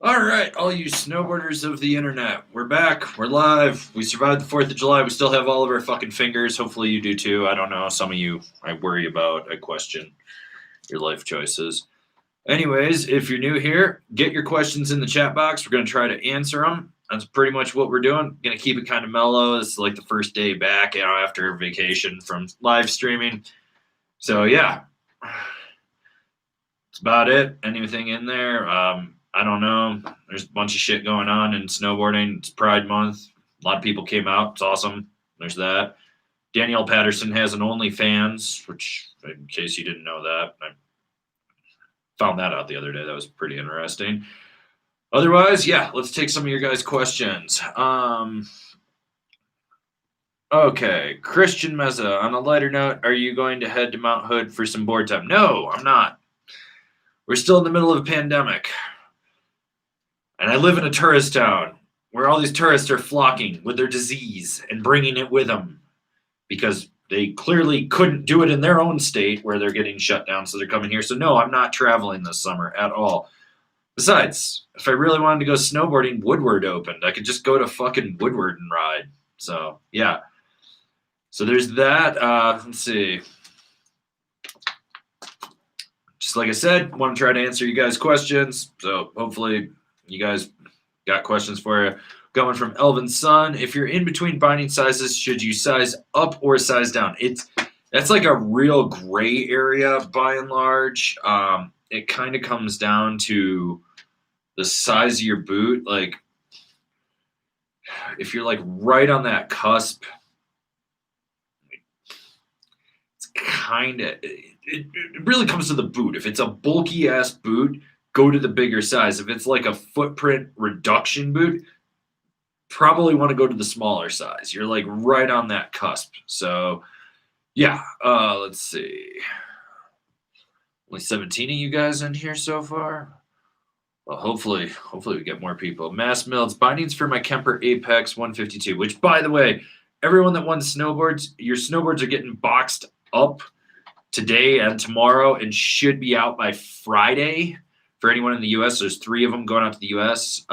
All right, all you snowboarders of the internet, we're back. We're live. We survived the 4th of July. We still have all of our fucking fingers. Hopefully you do too. I don't know. Some of you I worry about. I question your life choices. Anyways, if you're new here, get your questions in the chat box. We're going to try to answer them. That's pretty much what we're doing. Going to keep it kind of mellow. It's like the first day back, after vacation from live streaming. So, yeah. That's about it. Anything in there? I don't know. There's a bunch of shit going on in snowboarding. It's Pride Month. A lot of people came out. It's awesome. There's that. Danielle Patterson has an OnlyFans, which, in case you didn't know that, I found that out the other day. That was pretty interesting. Otherwise, yeah, let's take some of your guys' questions. Okay, Christian Meza. On a lighter note, are you going to head to Mount Hood for some board time? No, I'm not. We're still in the middle of a pandemic. And I live in a tourist town where all these tourists are flocking with their disease and bringing it with them because they clearly couldn't do it in their own state where they're getting shut down, so they're coming here. So no, I'm not traveling this summer at all. Besides, if I really wanted to go snowboarding, Woodward opened. I could just go to fucking Woodward and ride. So, yeah. So there's that. Let's see. Just like I said, want to try to answer you guys' questions. So hopefully you guys got questions for you. Going from Elvin's Son. If you're in between binding sizes, should you size up or size down? That's like a real gray area by and large. It kind of comes down to the size of your boot. Like, if you're like right on that cusp, it's kind of, it really comes to the boot. If it's a bulky ass boot, go to the bigger size. If it's like a footprint reduction boot, probably want to go to the smaller size. You're like right on that cusp. So yeah, let's see. Only 17 of you guys in here so far. Well, hopefully we get more people. Mass Mills, bindings for my Camber Apex 152, which, by the way, everyone that won snowboards, your snowboards are getting boxed up today and tomorrow and should be out by Friday for anyone in the U.S. There's 3 of them going out to the U.S.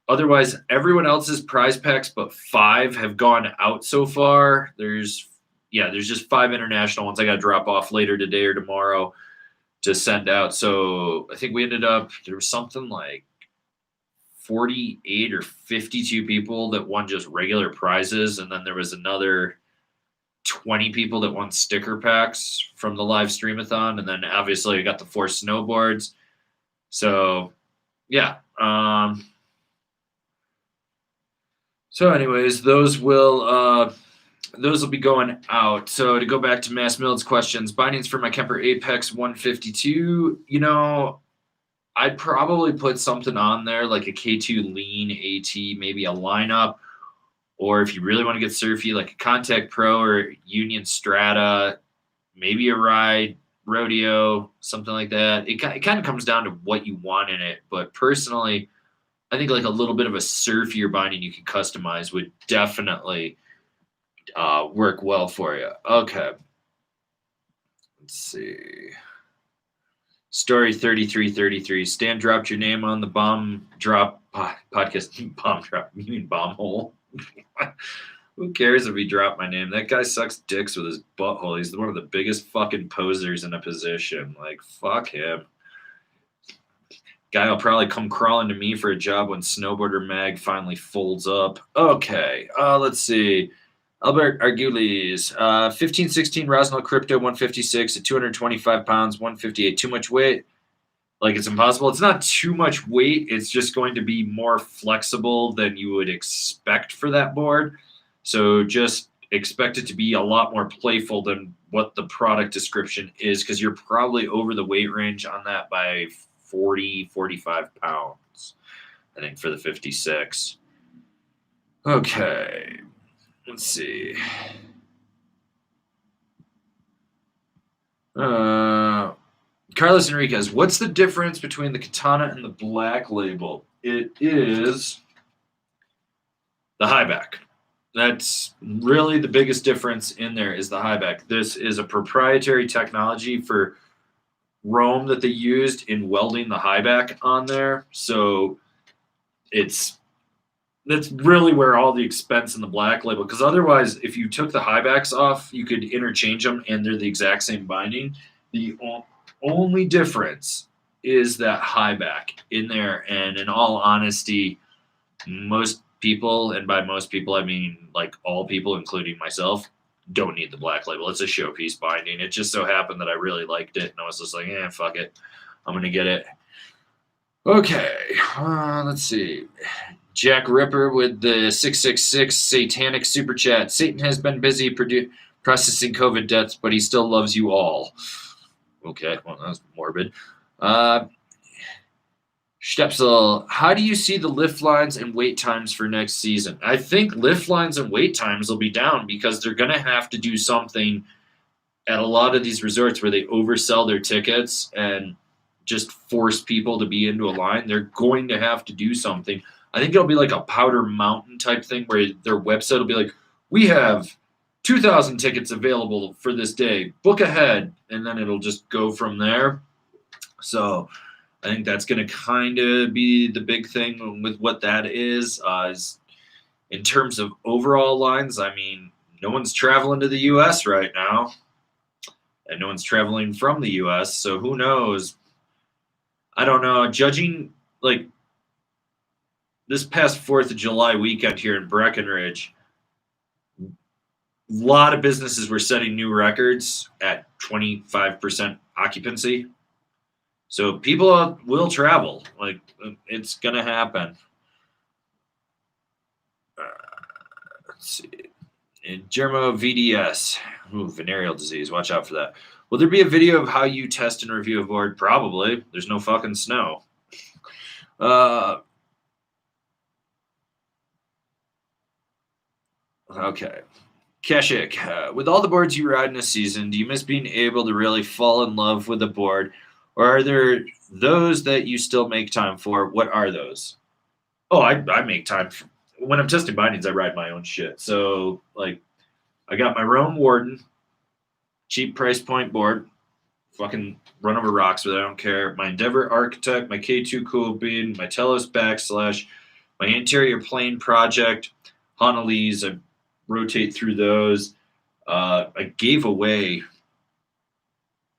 Otherwise, everyone else's prize packs but 5 have gone out so far. There's just 5 international ones I got to drop off later today or tomorrow to send out. So I think we ended up, there was something like 48 or 52 people that won just regular prizes. And then there was another 20 people that won sticker packs from the live Stream-a-thon. And then obviously I got the 4 snowboards. So yeah. So anyways, those will be going out. So to go back to Mass Mills questions, bindings for my Camber Apex 152, I'd probably put something on there like a K2 Lean AT, maybe a lineup, or if you really want to get surfy, like a Contact Pro or Union Strata, maybe a Ride Rodeo, something like that. It kind of comes down to what you want in it, but personally, I think like a little bit of a surfier binding you can customize would definitely work well for you. Okay. Let's see. Story 3333. Stan dropped your name on the bomb drop podcast. Bomb drop. You mean bomb hole? Who cares if he dropped my name? That guy sucks dicks with his butthole. He's one of the biggest fucking posers in a position. Like, fuck him. Guy will probably come crawling to me for a job when Snowboarder Mag finally folds up. Okay. Let's see. Albert Argulis, 1516 Rosnell Crypto 156 at 225 pounds, 158. Too much weight? Like, it's impossible. It's not too much weight. It's just going to be more flexible than you would expect for that board. So just expect it to be a lot more playful than what the product description is, because you're probably over the weight range on that by 40, 45 pounds, I think, for the 56. Okay. Let's see. Carlos Enriquez, what's the difference between the Katana and the Black Label? It is the high back. That's really the biggest difference in there is the high back. This is a proprietary technology for Rome that they used in welding the high back on there. So that's really where all the expense in the black label, because otherwise, if you took the high backs off, you could interchange them and they're the exact same binding. The only difference is that high back in there. And in all honesty, most people, and by most people, I mean like all people, including myself, don't need the black label. It's a showpiece binding. It just so happened that I really liked it, and I was just like, fuck it. I'm going to get it. Okay, let's see. Jack Ripper with the 666 satanic super chat. Satan has been busy processing COVID deaths, but he still loves you all. Okay, well, that was morbid. Stepsel, how do you see the lift lines and wait times for next season? I think lift lines and wait times will be down because they're going to have to do something at a lot of these resorts where they oversell their tickets and just force people to be into a line. They're going to have to do something. I think it'll be like a Powder Mountain type thing where their website will be like, we have 2,000 tickets available for this day. Book ahead. And then it'll just go from there. So I think that's going to kind of be the big thing with what that is in terms of overall lines. I mean, no one's traveling to the U.S. right now, and no one's traveling from the U.S., so who knows? I don't know. Judging, like, this past 4th of July weekend here in Breckenridge, a lot of businesses were setting new records at 25% occupancy. So people will travel. Like, it's going to happen. Let's see. In Germo VDS. Ooh, venereal disease. Watch out for that. Will there be a video of how you test and review a board? Probably. There's no fucking snow. Okay. Keshik, with all the boards you ride in a season, do you miss being able to really fall in love with a board? Or are there those that you still make time for? What are those? Oh, I make time. When I'm testing bindings, I ride my own shit. So, like, I got my Rome Warden, cheap price point board, fucking run over rocks with it, I don't care. My Endeavor Architect, my K2 Cool Bean, my Telos Backslash, my Interior Plane Project, Honolese, I rotate through those. I gave away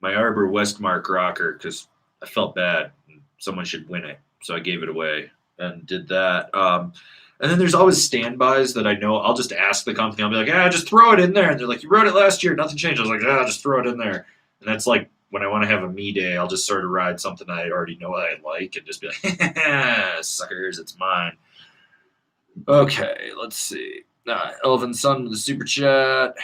my Arbor Westmark rocker because I felt bad. Someone should win it. So I gave it away and did that. And then there's always standbys that I know. I'll just ask the company. I'll be like, just throw it in there. And they're like, you wrote it last year. Nothing changed. I was like, just throw it in there. And that's like when I want to have a me day, I'll just sort of ride something I already know I like and just be like, suckers, it's mine. Okay, let's see. Elvin Sun with the super chat.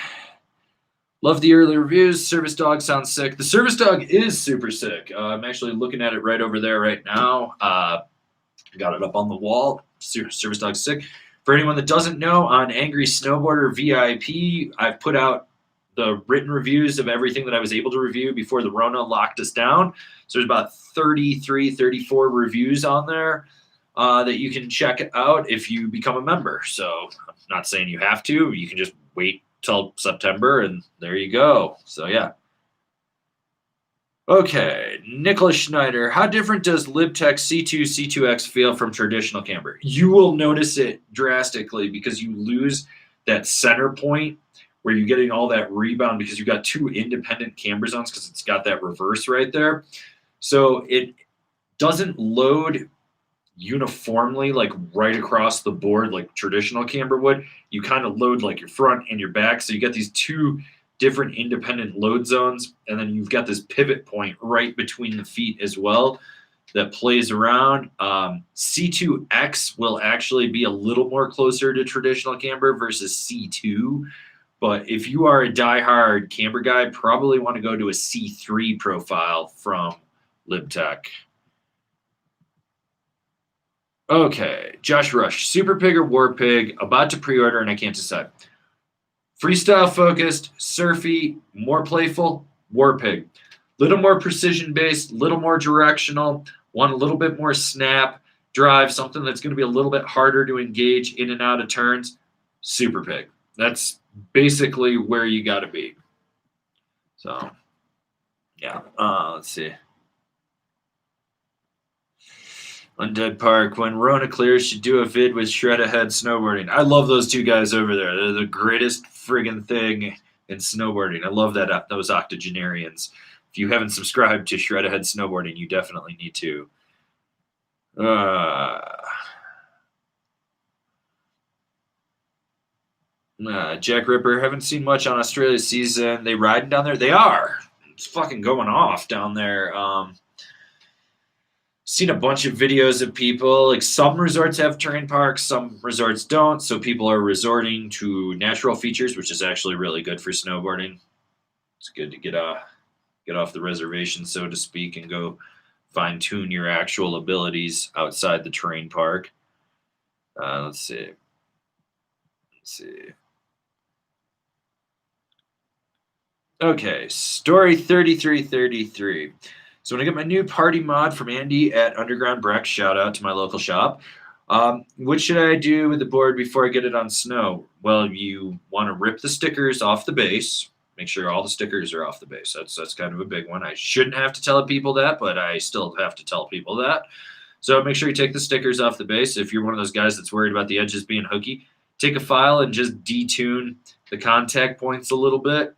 Love the early reviews. Service Dog sounds sick. The Service Dog is super sick. I'm actually looking at it right over there right now. Got it up on the wall. Service Dog's sick. For anyone that doesn't know, on Angry Snowboarder VIP, I've put out the written reviews of everything that I was able to review before the Rona locked us down. So there's about 33, 34 reviews on there that you can check out if you become a member. So I'm not saying you have to. You can just wait till September, and there you go. So, yeah. Okay, Nicholas Schneider. How different does Libtech C2, C2X feel from traditional camber? You will notice it drastically because you lose that center point where you're getting all that rebound because you've got two independent camber zones because it's got that reverse right there. So it doesn't load uniformly, like right across the board, like traditional camber would. You kind of load like your front and your back. So you get these two different independent load zones. And then you've got this pivot point right between the feet as well that plays around. C2X will actually be a little more closer to traditional camber versus C2. But if you are a diehard camber guy, probably want to go to a C3 profile from Libtech. Okay, Josh Rush, Super Pig or War Pig, about to pre-order and I can't decide. Freestyle focused, surfy, more playful, War Pig. Little more precision based, little more directional, want a little bit more snap, drive, something that's going to be a little bit harder to engage in and out of turns, Super Pig. That's basically where you got to be. So, yeah, let's see. Undead Park. When Rona clears, should do a vid with Shred Ahead Snowboarding. I love those two guys over there. They're the greatest friggin' thing in snowboarding. I love that those octogenarians. If you haven't subscribed to Shred Ahead Snowboarding, you definitely need to. Jack Ripper, haven't seen much on Australia season. They riding down there? They are. It's fucking going off down there. Seen a bunch of videos of people. Like some resorts have terrain parks, some resorts don't. So people are resorting to natural features, which is actually really good for snowboarding. It's good to get off the reservation, so to speak, and go fine tune your actual abilities outside the terrain park. Let's see. Okay, story 3333. So when I get my new party mod from Andy at Underground Breck, shout out to my local shop. What should I do with the board before I get it on snow? Well, you want to rip the stickers off the base. Make sure all the stickers are off the base. That's kind of a big one. I shouldn't have to tell people that, but I still have to tell people that. So make sure you take the stickers off the base. If you're one of those guys that's worried about the edges being hooky, take a file and just detune the contact points a little bit.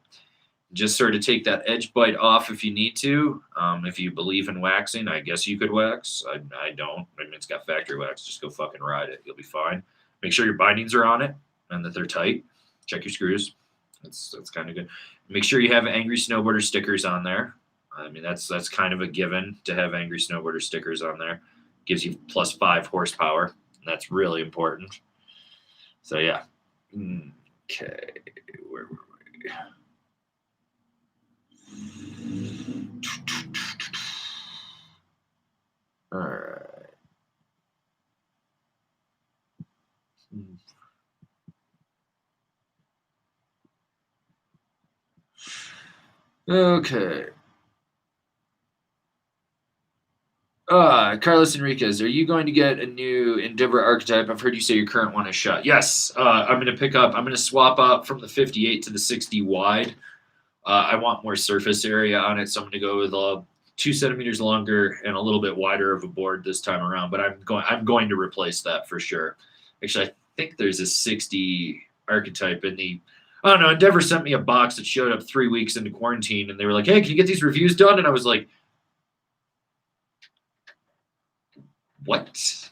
Just sort of take that edge bite off if you need to. If you believe in waxing, I guess you could wax. I don't. I mean, it's got factory wax. Just go fucking ride it. You'll be fine. Make sure your bindings are on it and that they're tight. Check your screws. That's kind of good. Make sure you have Angry Snowboarder stickers on there. I mean, that's kind of a given to have Angry Snowboarder stickers on there. Gives you plus 5 horsepower. And that's really important. So, yeah. Okay. Where were we? All right. Okay. Carlos Enriquez, are you going to get a new Endeavor archetype? I've heard you say your current one is shot. Yes, I'm going to swap up from the 58 to the 60 wide. I want more surface area on it, so I'm going to go with 2 centimeters longer and a little bit wider of a board this time around. But I'm going to replace that for sure. Actually, I think there's a 60 archetype in the. I don't know. Endeavor sent me a box that showed up 3 weeks into quarantine, and they were like, "Hey, can you get these reviews done?" And I was like, "What?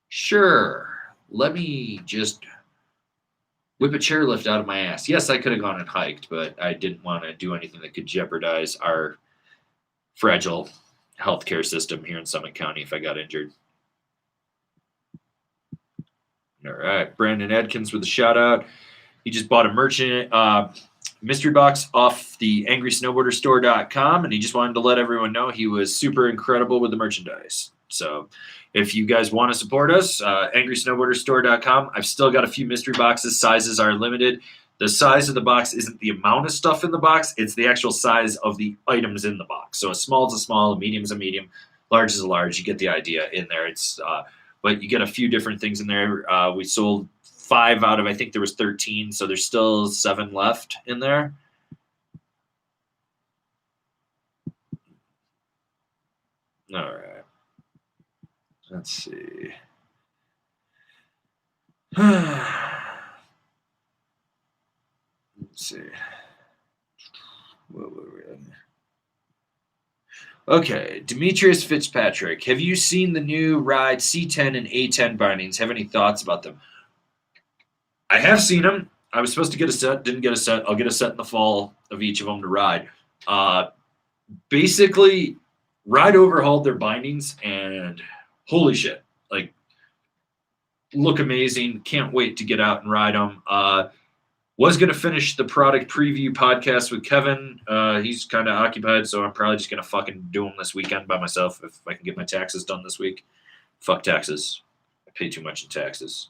Sure. Let me just whip a chairlift out of my ass." Yes, I could have gone and hiked, but I didn't want to do anything that could jeopardize our fragile healthcare system here in Summit County if I got injured. All right, Brandon Adkins with a shout out. He just bought a merchant mystery box off the angrysnowboarderstore.com, and he just wanted to let everyone know he was super incredible with the merchandise. So if you guys want to support us, angrysnowboarderstore.com. I've still got a few mystery boxes. Sizes are limited. The size of the box isn't the amount of stuff in the box. It's the actual size of the items in the box. So a small is a small, a medium is a medium, large is a large. You get the idea in there. But you get a few different things in there. We sold 5 out of, I think there was 13. So there's still 7 left in there. All right. Let's see. Let's see. What were we on? Okay, Demetrius Fitzpatrick. Have you seen the new Ride C10 and A10 bindings? Have any thoughts about them? I have seen them. I was supposed to get a set, didn't get a set. I'll get a set in the fall of each of them to ride. Basically, Ride overhauled their bindings, and holy shit, like, look amazing. Can't wait to get out and ride them. Was going to finish the product preview podcast with Kevin. He's kind of occupied, so I'm probably just going to fucking do them this weekend by myself if I can get my taxes done this week. Fuck taxes. I pay too much in taxes.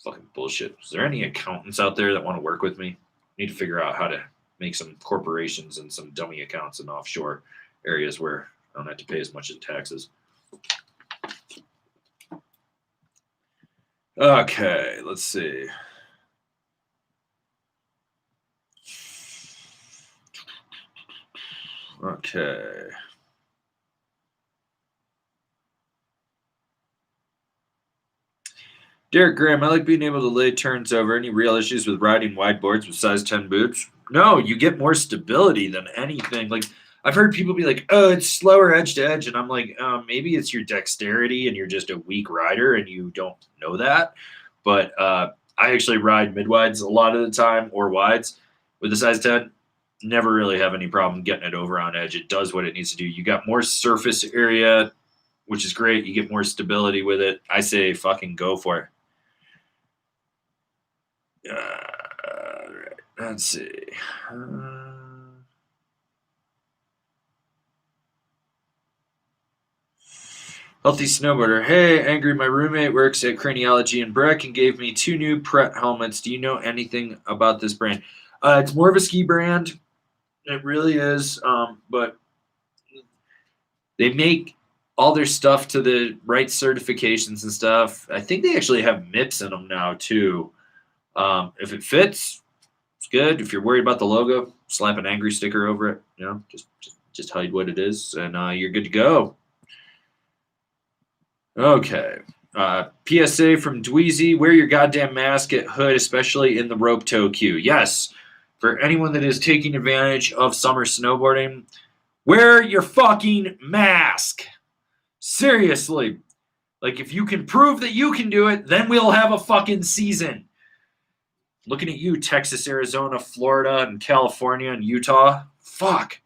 Fucking bullshit. Is there any accountants out there that want to work with me? I need to figure out how to make some corporations and some dummy accounts in offshore areas where I don't have to pay as much in taxes. Okay, let's see. Okay. Derek Graham, I like being able to lay turns over. Any real issues with riding wide boards with size 10 boots? No, you get more stability than anything. Like, I've heard people be like, oh, it's slower edge to edge. And I'm like, maybe it's your dexterity and you're just a weak rider and you don't know that. But I actually ride mid-wides a lot of the time, or wides with the size 10. Never really have any problem getting it over on edge. It does what it needs to do. You got more surface area, which is great. You get more stability with it. I say fucking go for it. Let's see. Healthy snowboarder. Hey, Angry, my roommate works at Craniology in Breck and gave me 2 new Pret helmets. Do you know anything about this brand? It's more of a ski brand. It really is. But they make all their stuff to the right certifications and stuff. I think they actually have MIPS in them now, too. If it fits, it's good. If you're worried about the logo, slap an Angry sticker over it. You know, just hide what it is, and you're good to go. Okay. PSA from Dweezy, wear your goddamn mask at Hood, especially in the rope toe queue. Yes, for anyone that is taking advantage of summer snowboarding, wear your fucking mask. Seriously. Like, if you can prove that you can do it, then we'll have a fucking season. Looking at you, Texas, Arizona, Florida, and California, and Utah. Fuck.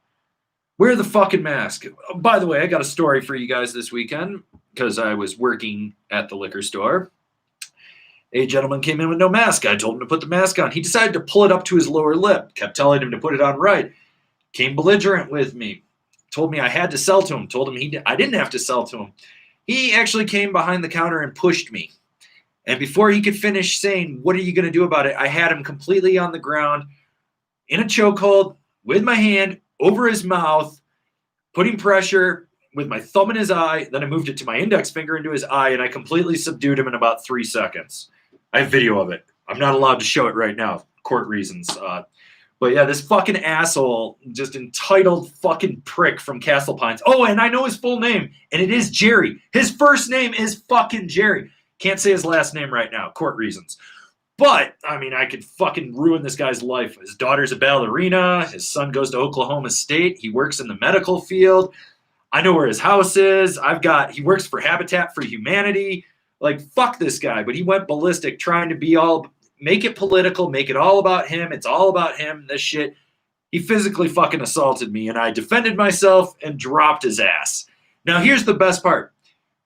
Wear the fucking mask. By the way, I got a story for you guys this weekend because I was working at the liquor store. A gentleman came in with no mask. I told him to put the mask on. He decided to pull it up to his lower lip. Kept telling him to put it on right. Came belligerent with me. Told me I had to sell to him. Told him I didn't have to sell to him. He actually came behind the counter and pushed me. And before he could finish saying, what are you going to do about it? I had him completely on the ground in a chokehold with my hand over his mouth, putting pressure with my thumb in his eye. Then I moved it to my index finger into his eye, and I completely subdued him in about 3 seconds. I have video of it. I'm not allowed to show it right now, court reasons. But yeah, this fucking asshole, just entitled fucking prick from Castle Pines. Oh, and I know his full name, and it is Jerry. His first name is fucking Jerry. Can't say his last name right now, court reasons. But, I mean, I could fucking ruin this guy's life. His daughter's a ballerina. His son goes to Oklahoma State. He works in the medical field. I know where his house is. He works for Habitat for Humanity. Like, fuck this guy. But he went ballistic trying to make it political, make it all about him. It's all about him, this shit. He physically fucking assaulted me, and I defended myself and dropped his ass. Now, here's the best part.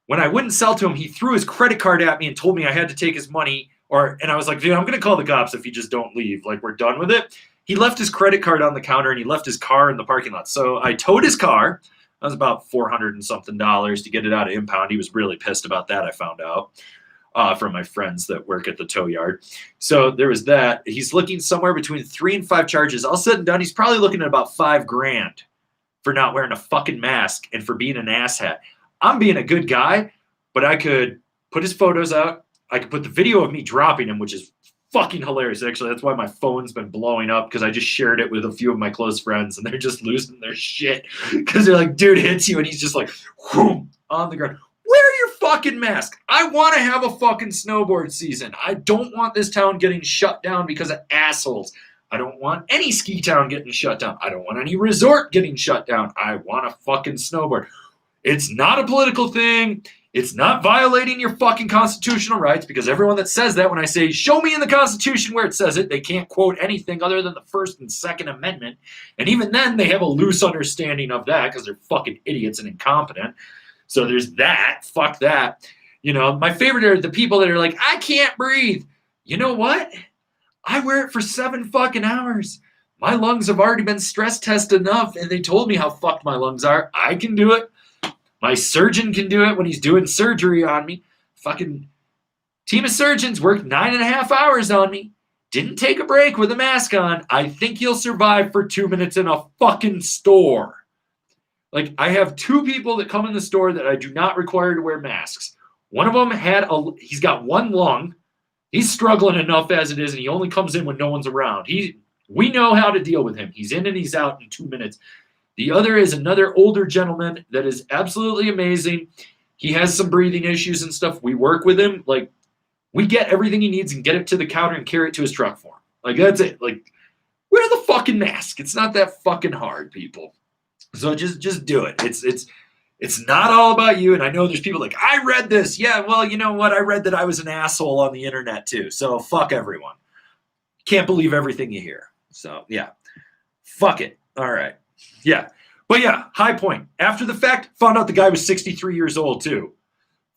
When I wouldn't sell to him, he threw his credit card at me and told me I had to take his money. And I was like, dude, I'm going to call the cops if you just don't leave. Like, we're done with it. He left his credit card on the counter, and he left his car in the parking lot. So I towed his car. That was about $400 and something to get it out of impound. He was really pissed about that, I found out, from my friends that work at the tow yard. So there was that. He's looking somewhere between 3 and 5 charges. All said and done, he's probably looking at about $5,000 for not wearing a fucking mask and for being an asshat. I'm being a good guy, but I could put his photos out. I could put the video of me dropping him, which is fucking hilarious. Actually, that's why my phone's been blowing up, because I just shared it with a few of my close friends, and they're just losing their shit because they're like, dude hits you, and he's just like, whoom, on the ground. Wear your fucking mask. I want to have a fucking snowboard season. I don't want this town getting shut down because of assholes. I don't want any ski town getting shut down. I don't want any resort getting shut down. I want to fucking snowboard. It's not a political thing. It's not violating your fucking constitutional rights, because everyone that says that, when I say, show me in the Constitution where it says it, they can't quote anything other than the First and Second Amendment. And even then, they have a loose understanding of that because they're fucking idiots and incompetent. So there's that. Fuck that. You know, my favorite are the people that are like, I can't breathe. You know what? I wear it for 7 fucking hours. My lungs have already been stress tested enough, and they told me how fucked my lungs are. I can do it. My surgeon can do it when he's doing surgery on me. Fucking team of surgeons worked 9.5 hours on me. Didn't take a break with a mask on. I think you'll survive for 2 minutes in a fucking store. Like, I have 2 people that come in the store that I do not require to wear masks. One of them he's got 1 lung. He's struggling enough as it is, and he only comes in when no one's around. We know how to deal with him. He's in and he's out in 2 minutes. The other is another older gentleman that is absolutely amazing. He has some breathing issues and stuff. We work with him. Like, We get everything he needs and get it to the counter and carry it to his truck for him. Like, that's it. Like, wear the fucking mask. It's not that fucking hard, people. So just do it. It's not all about you. And I know there's people like, I read this. Yeah, well, you know what? I read that I was an asshole on the internet too. So fuck everyone. Can't believe everything you hear. So yeah, fuck it. All right. Yeah. But yeah, high point. After the fact, found out the guy was 63 years old too.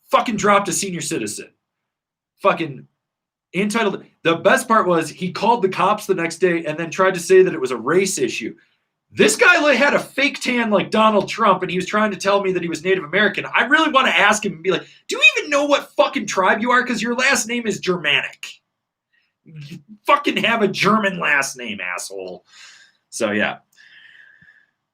Fucking dropped a senior citizen. Fucking entitled. The best part was he called the cops the next day and then tried to say that it was a race issue. This guy had a fake tan like Donald Trump, and he was trying to tell me that he was Native American. I really want to ask him and be like, do you even know what fucking tribe you are? Because your last name is Germanic. You fucking have a German last name, asshole. So, yeah.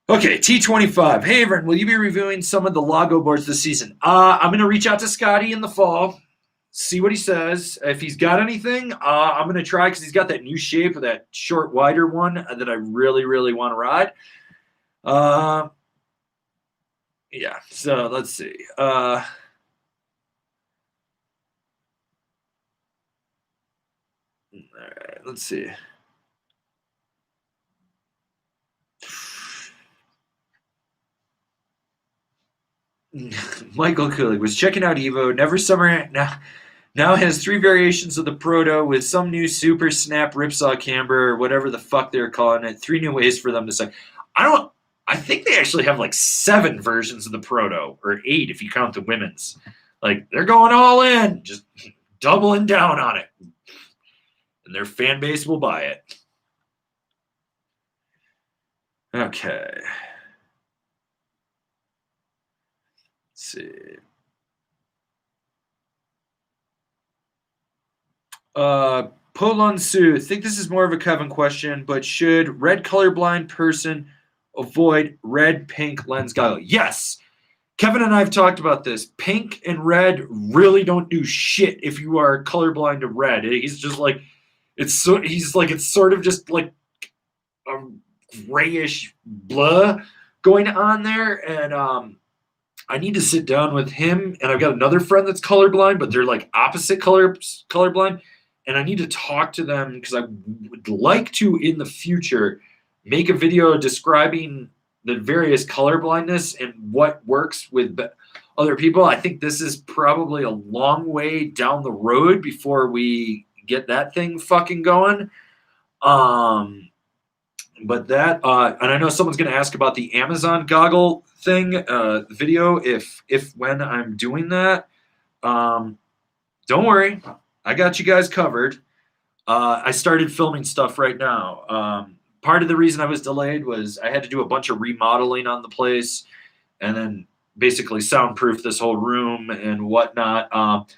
Okay, T25. Hey, Avran, will you be reviewing some of the Lago boards this season? I'm going to reach out to Scotty in the fall, see what he says. If he's got anything, I'm going to try because he's got that new shape of that short, wider one that I really, really want to ride. Yeah, so let's see. All right, let's see. Michael Kulig was checking out Evo. Never Summer now has 3 variations of the Proto with some new Super Snap Ripsaw Camber or whatever the fuck they're calling it. 3 new ways for them to say. I think they actually have like 7 versions of the Proto, or 8 if you count the women's. Like, they're going all in, just doubling down on it. And their fan base will buy it. Okay. Let's see. Polonsu, I think this is more of a Kevin question, but should red colorblind person avoid red pink lens goggle? Yes. Kevin and I have talked about this. Pink and red really don't do shit if you are colorblind to red. He's just like it's sort of just like a grayish blah going on there, and I need to sit down with him, and I've got another friend that's colorblind, but they're like opposite colorblind, and I need to talk to them because I would like to, in the future, make a video describing the various color blindness and what works with other people. I think this is probably a long way down the road before we get that thing fucking going. But that, and I know someone's going to ask about the Amazon goggle thing, video, when I'm doing that. Don't worry. I got you guys covered. I started filming stuff right now. Part of the reason I was delayed was I had to do a bunch of remodeling on the place and then basically soundproof this whole room and whatnot.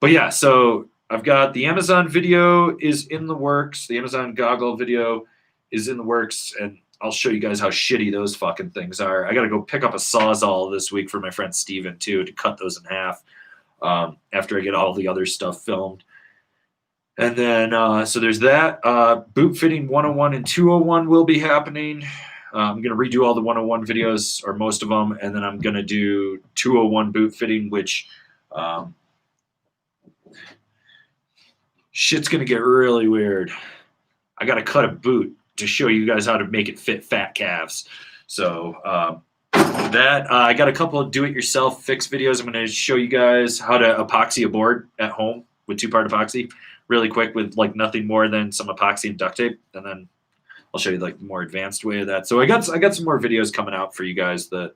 But yeah, so I've got the Amazon video is in the works. The Amazon goggle video is in the works, and I'll show you guys how shitty those fucking things are. I got to go pick up a Sawzall this week for my friend Steven, too, to cut those in half after I get all the other stuff filmed. And then, so there's that. Boot fitting 101 and 201 will be happening. I'm going to redo all the 101 videos, or most of them, and then I'm going to do 201 boot fitting, which shit's going to get really weird. I got to cut a boot to show you guys how to make it fit fat calves. So I got a couple of do-it-yourself fix videos. I'm going to show you guys how to epoxy a board at home with 2-part epoxy really quick with like nothing more than some epoxy and duct tape, and then I'll show you like the more advanced way of that. So I got some more videos coming out for you guys that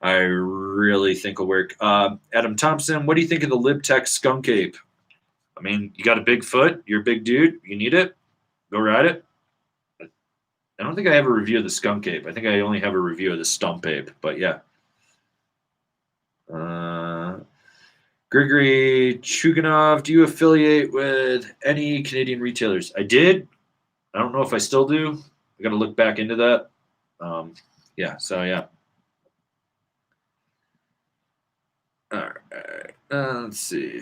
I really think will work. Adam Thompson, what do you think of the Libtech skunk ape? I mean, you got a big foot, you're a big dude, you need it, go ride it. I don't think I have a review of the skunk ape. I think I only have a review of the stump ape, but yeah. Grigory Chuganov, do you affiliate with any Canadian retailers? I did. I don't know if I still do. I got to look back into that. Yeah, so yeah. All right. Let's see.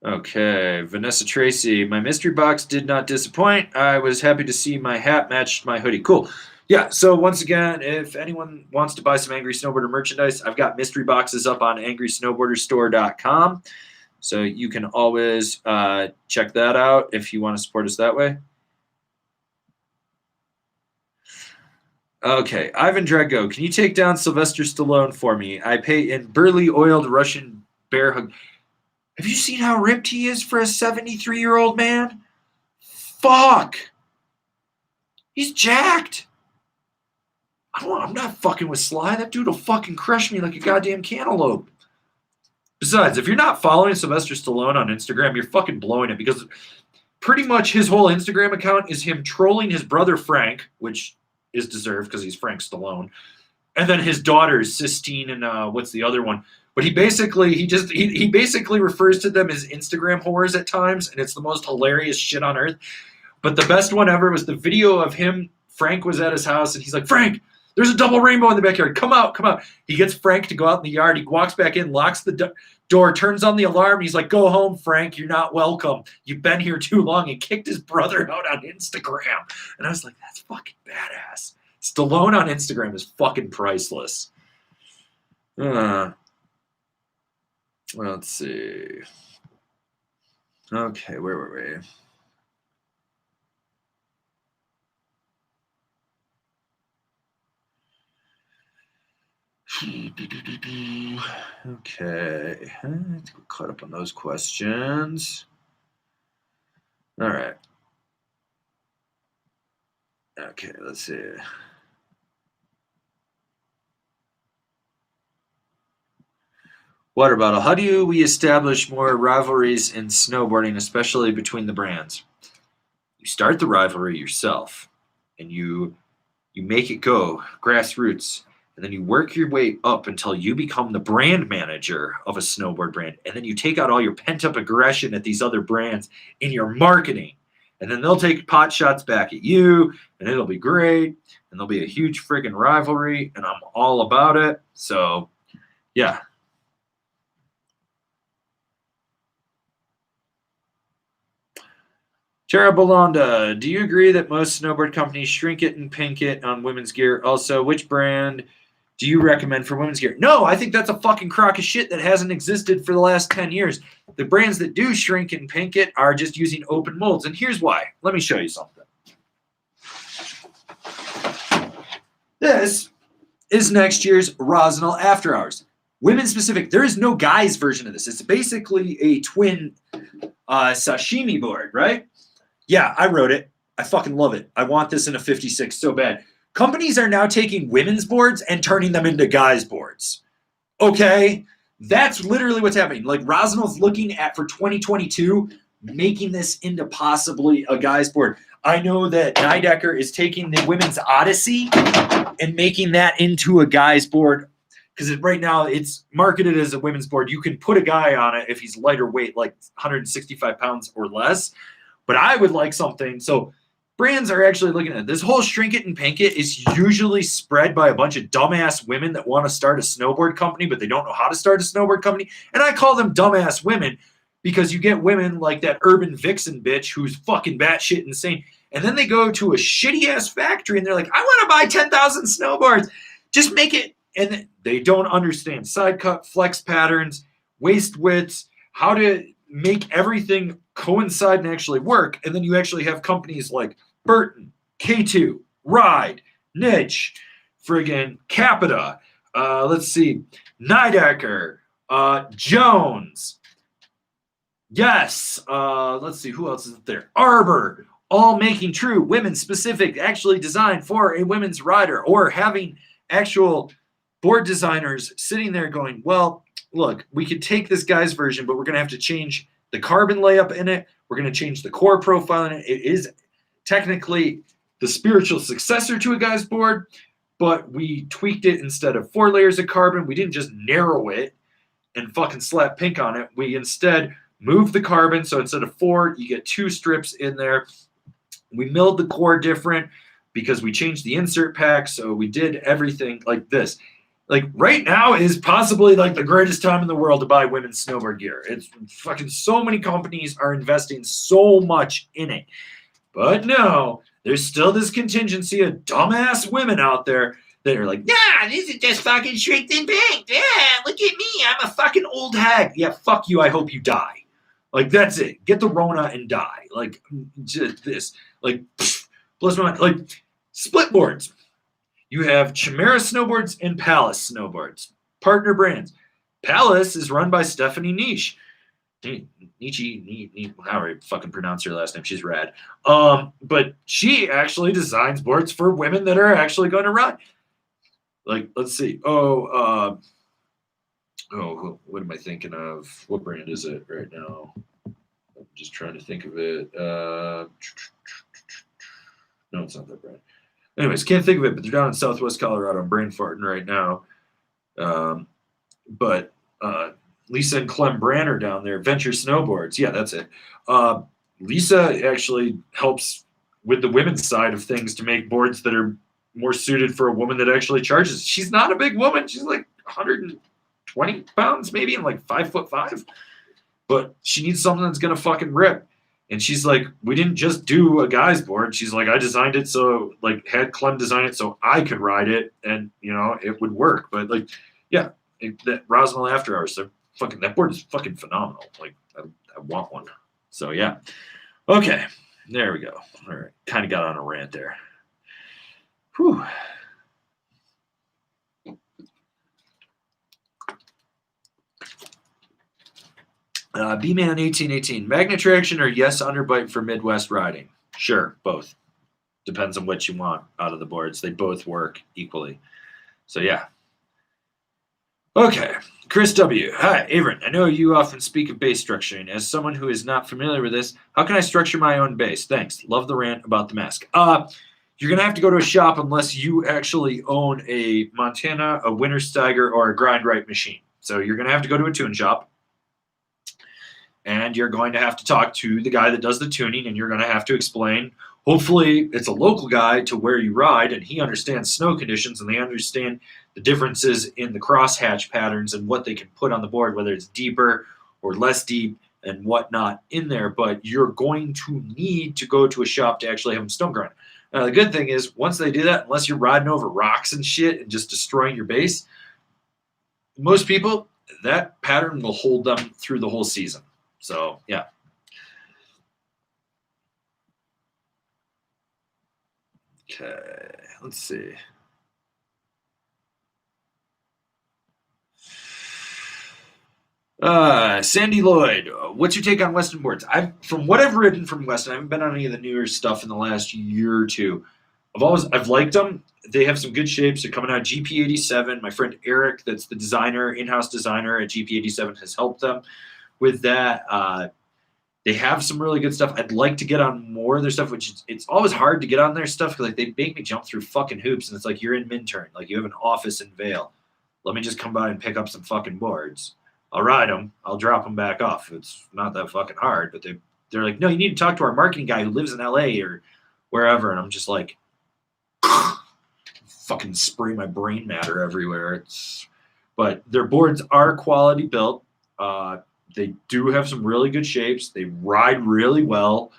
Okay, Vanessa Tracy. My mystery box did not disappoint. I was happy to see my hat matched my hoodie. Cool. Yeah, so once again, if anyone wants to buy some Angry Snowboarder merchandise, I've got mystery boxes up on angrysnowboarderstore.com. So you can always check that out if you want to support us that way. Okay, Ivan Drago, can you take down Sylvester Stallone for me? I pay in burly oiled Russian bear hug. Have you seen how ripped he is for a 73-year-old man? Fuck! He's jacked! I'm not fucking with Sly. That dude will fucking crush me like a goddamn cantaloupe. Besides, if you're not following Sylvester Stallone on Instagram, you're fucking blowing it, because pretty much his whole Instagram account is him trolling his brother Frank, which is deserved because he's Frank Stallone, and then his daughters Sistine and what's the other one? But he basically refers to them as Instagram whores at times, and it's the most hilarious shit on earth. But the best one ever was the video of him. Frank was at his house, and he's like, Frank, there's a double rainbow in the backyard. Come out, come out. He gets Frank to go out in the yard. He walks back in, locks the door, turns on the alarm. He's like, go home, Frank. You're not welcome. You've been here too long. And kicked his brother out on Instagram. And I was like, that's fucking badass. Stallone on Instagram is fucking priceless. Let's see. Okay, where were we? Okay, I think we're caught up on those questions. All right. Okay, let's see. Water bottle. How do we establish more rivalries in snowboarding, especially between the brands? You start the rivalry yourself, and you make it go grassroots. And then you work your way up until you become the brand manager of a snowboard brand. And then you take out all your pent-up aggression at these other brands in your marketing. And then they'll take pot shots back at you, and it'll be great. And there'll be a huge friggin' rivalry, and I'm all about it. So, yeah. Tara Belonda, do you agree that most snowboard companies shrink it and pink it on women's gear? Also, which brand do you recommend for women's gear? No, I think that's a fucking crock of shit that hasn't existed for the last 10 years. The brands that do shrink and pink it are just using open molds. And here's why. Let me show you something. This is next year's Rosinal After Hours. Women specific. There is no guys version of this. It's basically a twin sashimi board, right? Yeah, I wrote it. I fucking love it. I want this in a 56 so bad. Companies are now taking women's boards and turning them into guys' boards. Okay? That's literally what's happening. Like, Rosinal's looking at, for 2022, making this into possibly a guy's board. I know that Nidecker is taking the women's Odyssey and making that into a guy's board, because right now it's marketed as a women's board. You can put a guy on it if he's lighter weight, like 165 pounds or less. But I would like something. So brands are actually looking at it. This whole shrink it and pink it is usually spread by a bunch of dumbass women that want to start a snowboard company, but they don't know how to start a snowboard company. And I call them dumbass women because you get women like that urban vixen bitch who's fucking batshit insane. And then they go to a shitty-ass factory and they're like, I want to buy 10,000 snowboards. Just make it. And they don't understand side cut, flex patterns, waist widths, how to make everything coincide and actually work. And then you actually have companies like Burton, K2, Ride, Niche, friggin' Capita, let's see, Nidecker, Jones. Yes, let's see, who else is there? Arbor, all making true women-specific, actually designed for a women's rider, or having actual board designers sitting there going, well, look, we could take this guy's version, but we're going to have to change the carbon layup in it. We're going to change the core profile in it. It is technically the spiritual successor to a guy's board, but we tweaked it. Instead of 4 layers of carbon, we didn't just narrow it and fucking slap pink on it. We instead moved the carbon. So instead of 4, you get 2 strips in there. We milled the core different because we changed the insert pack. So we did everything like this. Like right now is possibly like the greatest time in the world to buy women's snowboard gear. It's fucking so many companies are investing so much in it. But no, there's still this contingency of dumbass women out there that are like, nah, this is just fucking shrinked in pink. Yeah, look at me. I'm a fucking old hag. Yeah, fuck you. I hope you die. Like, that's it. Get the Rona and die. Like, just this. Like, plus my, like, split boards. You have Chimera Snowboards and Palace Snowboards, partner brands. Palace is run by Stephanie Niche. Nietzsche, however you fucking pronounce her last name, she's rad. But she actually designs boards for women that are actually going to run. Like, let's see. Oh, what am I thinking of? What brand is it right now? I'm just trying to think of it. No, it's not that brand. Anyways, can't think of it, but they're down in Southwest Colorado. I'm brain farting right now. But Lisa and Clem Branner down there, Venture Snowboards. Yeah, that's it. Lisa actually helps with the women's side of things to make boards that are more suited for a woman that actually charges. She's not a big woman. She's like 120 pounds maybe and like 5'5", but she needs something that's going to fucking rip. And she's like, we didn't just do a guy's board. She's like, I designed it so, like, had Clem design it so I could ride it and, you know, it would work. But, like, yeah, that Roswell After Hours, that board is fucking phenomenal. Like, I want one. So, yeah. Okay. There we go. All right. Kind of got on a rant there. Whew. B-Man 1818. Magnet traction or yes underbite for Midwest riding? Sure, both. Depends on what you want out of the boards. They both work equally. So, yeah. Okay. Chris W. Hi, Avran. I know you often speak of base structuring. As someone who is not familiar with this, how can I structure my own base? Thanks. Love the rant about the mask. You're going to have to go to a shop unless you actually own a Montana, a Wintersteiger, or a Grind Right machine. So you're going to have to go to a tune shop. And you're going to have to talk to the guy that does the tuning, and you're going to have to explain. Hopefully, it's a local guy to where you ride, and he understands snow conditions, and they understand the differences in the crosshatch patterns and what they can put on the board, whether it's deeper or less deep and whatnot in there. But you're going to need to go to a shop to actually have them stone grind. Now, the good thing is, once they do that, unless you're riding over rocks and shit and just destroying your base, most people, that pattern will hold them through the whole season. So, yeah. Okay, let's see. Sandy Lloyd, what's your take on Weston boards? From what I've ridden from Weston, I haven't been on any of the newer stuff in the last year or two. I've liked them. They have some good shapes. They're coming out GP87. My friend Eric, that's the designer, in-house designer at GP87, has helped them with that. They have some really good stuff. I'd like to get on more of their stuff, which it's always hard to get on their stuff because like they make me jump through fucking hoops, and it's like you're in Minturn, like you have an office in Vail. Let me just come by and pick up some fucking boards. I'll ride them. I'll drop them back off. It's not that fucking hard, but they're like, no, you need to talk to our marketing guy who lives in LA or wherever, and I'm just like, fucking spray my brain matter everywhere. But their boards are quality built. They do have some really good shapes. They ride really well.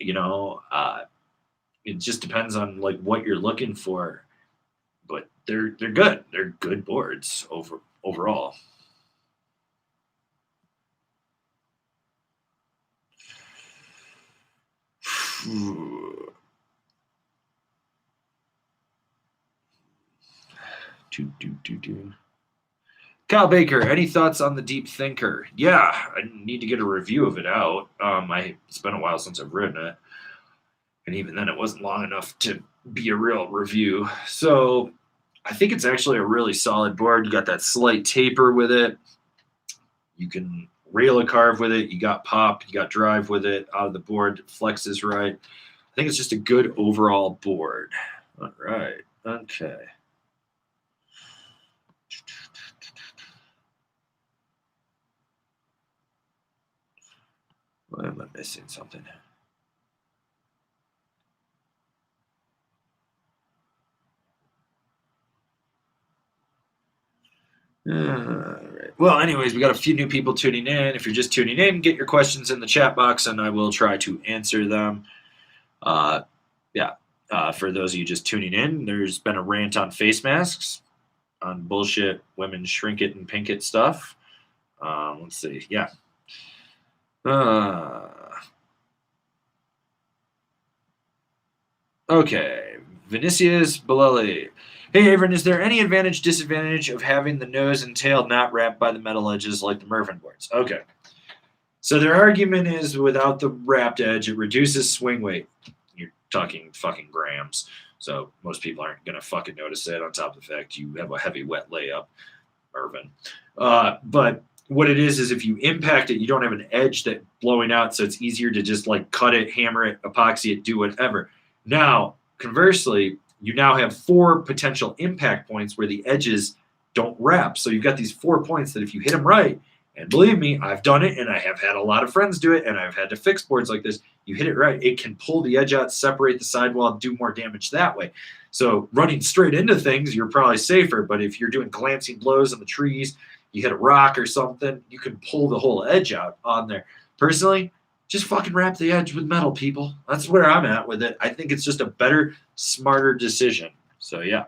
You know, it just depends on like what you're looking for. But they're good. They're good boards overall. Kyle Baker, any thoughts on the Deep Thinker? Yeah, I need to get a review of it out. It's been a while since I've written it, and even then, it wasn't long enough to be a real review. So, I think it's actually a really solid board. You got that slight taper with it. You can rail a carve with it. You got pop. You got drive with it. Out of the board, it flexes right. I think it's just a good overall board. All right. Okay. Why am I missing something? Right. Well, anyways, we got a few new people tuning in. If you're just tuning in, get your questions in the chat box, and I will try to answer them. Yeah. For those of you just tuning in, there's been a rant on face masks, on bullshit women shrink it and pink it stuff. Let's see. Yeah. Okay. Vinicius Bolelli. Hey, Avran, is there any advantage, disadvantage of having the nose and tail not wrapped by the metal edges like the Mervin boards? Okay. So their argument is without the wrapped edge, it reduces swing weight. You're talking fucking grams. So most people aren't going to fucking notice it on top of the fact you have a heavy wet layup, Mervin. But what it is if you impact it, you don't have an edge that blowing out, so it's easier to just like cut it, hammer it, epoxy it, do whatever. Now, conversely, you now have 4 potential impact points where the edges don't wrap. So you've got these 4 points that if you hit them right, and believe me, I've done it, and I have had a lot of friends do it, and I've had to fix boards like this. You hit it right, it can pull the edge out, separate the sidewall, do more damage that way. So running straight into things, you're probably safer, but if you're doing glancing blows on the trees, you hit a rock or something, you can pull the whole edge out on there. Personally, just fucking wrap the edge with metal, people. That's where I'm at with it. I think it's just a better, smarter decision. So, yeah.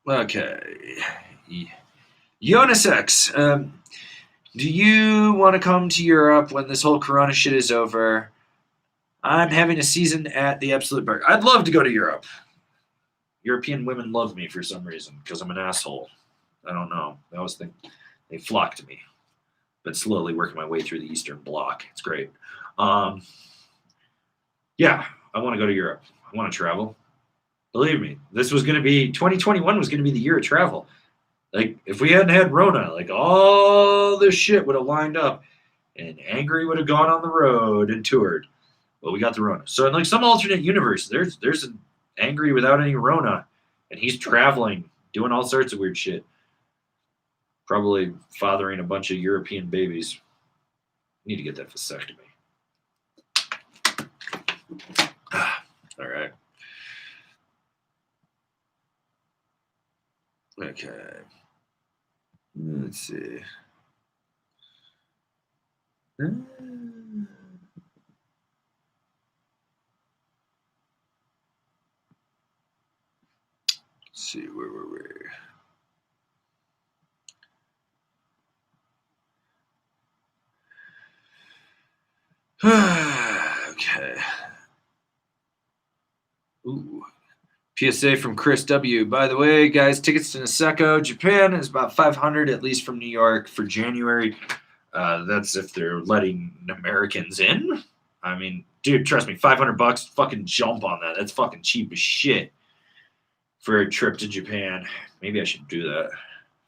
Okay. Unisex. Do you want to come to Europe when this whole Corona shit is over? I'm having a season at the Absolute Burger. I'd love to go to Europe. European women love me for some reason because I'm an asshole. I don't know. I always think they flock to me. But slowly working my way through the Eastern Bloc. It's great. Yeah, I want to go to Europe. I want to travel. Believe me, this was going to be 2021 was going to be the year of travel. Like if we hadn't had Rona, like all this shit would have lined up, and Angry would have gone on the road and toured. Well, we got the Rona. So in like some alternate universe, there's an Angry without any Rona, and he's traveling, doing all sorts of weird shit. Probably fathering a bunch of European babies. Need to get that vasectomy. All right. Okay. Let's see. Let's see, where were we? Okay. Ooh. PSA from Chris W. By the way, guys, tickets to Niseko, Japan is about $500, at least from New York, for January. That's if they're letting Americans in. I mean, dude, trust me, $500, fucking jump on that. That's fucking cheap as shit for a trip to Japan. Maybe I should do that.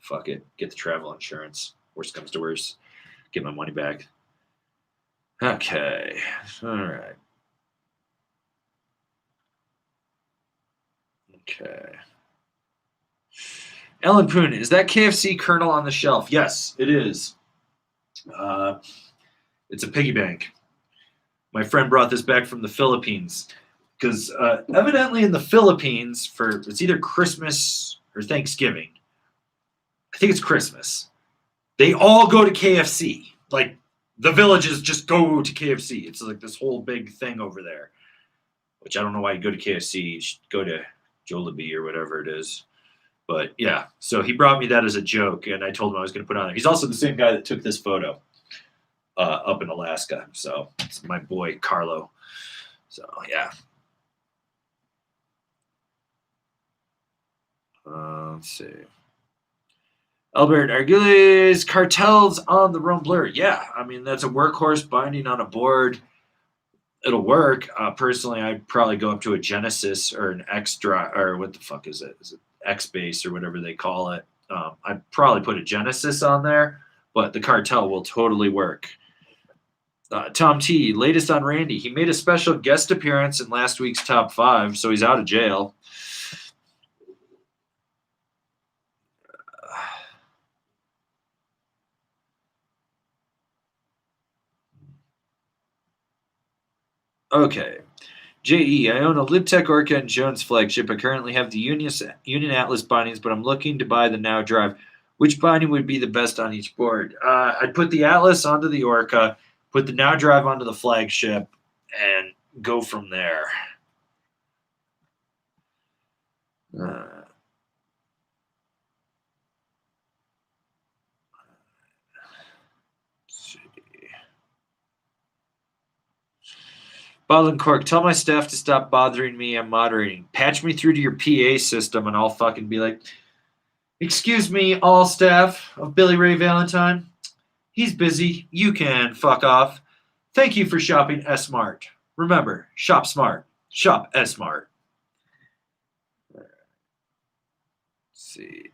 Fuck it. Get the travel insurance. Worst comes to worst. Get my money back. Okay. All right. Okay. Ellen Poon, is that KFC kernel on the shelf? Yes, it is. It's a piggy bank. My friend brought this back from the Philippines because evidently in the Philippines it's either Christmas or Thanksgiving. I think it's Christmas. They all go to KFC. Like the villages just go to KFC. It's like this whole big thing over there, which I don't know why you go to KFC. You should go to Jollibee or whatever it is. But yeah, so he brought me that as a joke, and I told him I was going to put it on there. He's also the same guy that took this photo up in Alaska. So it's my boy, Carlo. So yeah. Let's see. Albert Arguelles, cartels on the Rome Blur. Yeah, I mean, that's a workhorse binding on a board. It'll work. Personally, I'd probably go up to a Genesis or an X-Drive, or what the fuck is it? Is it X-Base or whatever they call it? I'd probably put a Genesis on there, but the cartel will totally work. Tom T, latest on Randy. He made a special guest appearance in last week's Top 5, so he's out of jail. Okay. JE, I own a Libtech Orca and Jones flagship. I currently have the Union Atlas bindings, but I'm looking to buy the Now Drive. Which binding would be the best on each board? I'd put the Atlas onto the Orca, put the Now Drive onto the flagship, and go from there. Let's see. Bottle and Cork, tell my staff to stop bothering me. I'm moderating. Patch me through to your PA system, and I'll fucking be like, excuse me, all staff of Billy Ray Valentine. He's busy. You can fuck off. Thank you for shopping S-Mart. Remember, shop smart. Shop S-Mart. Let's see.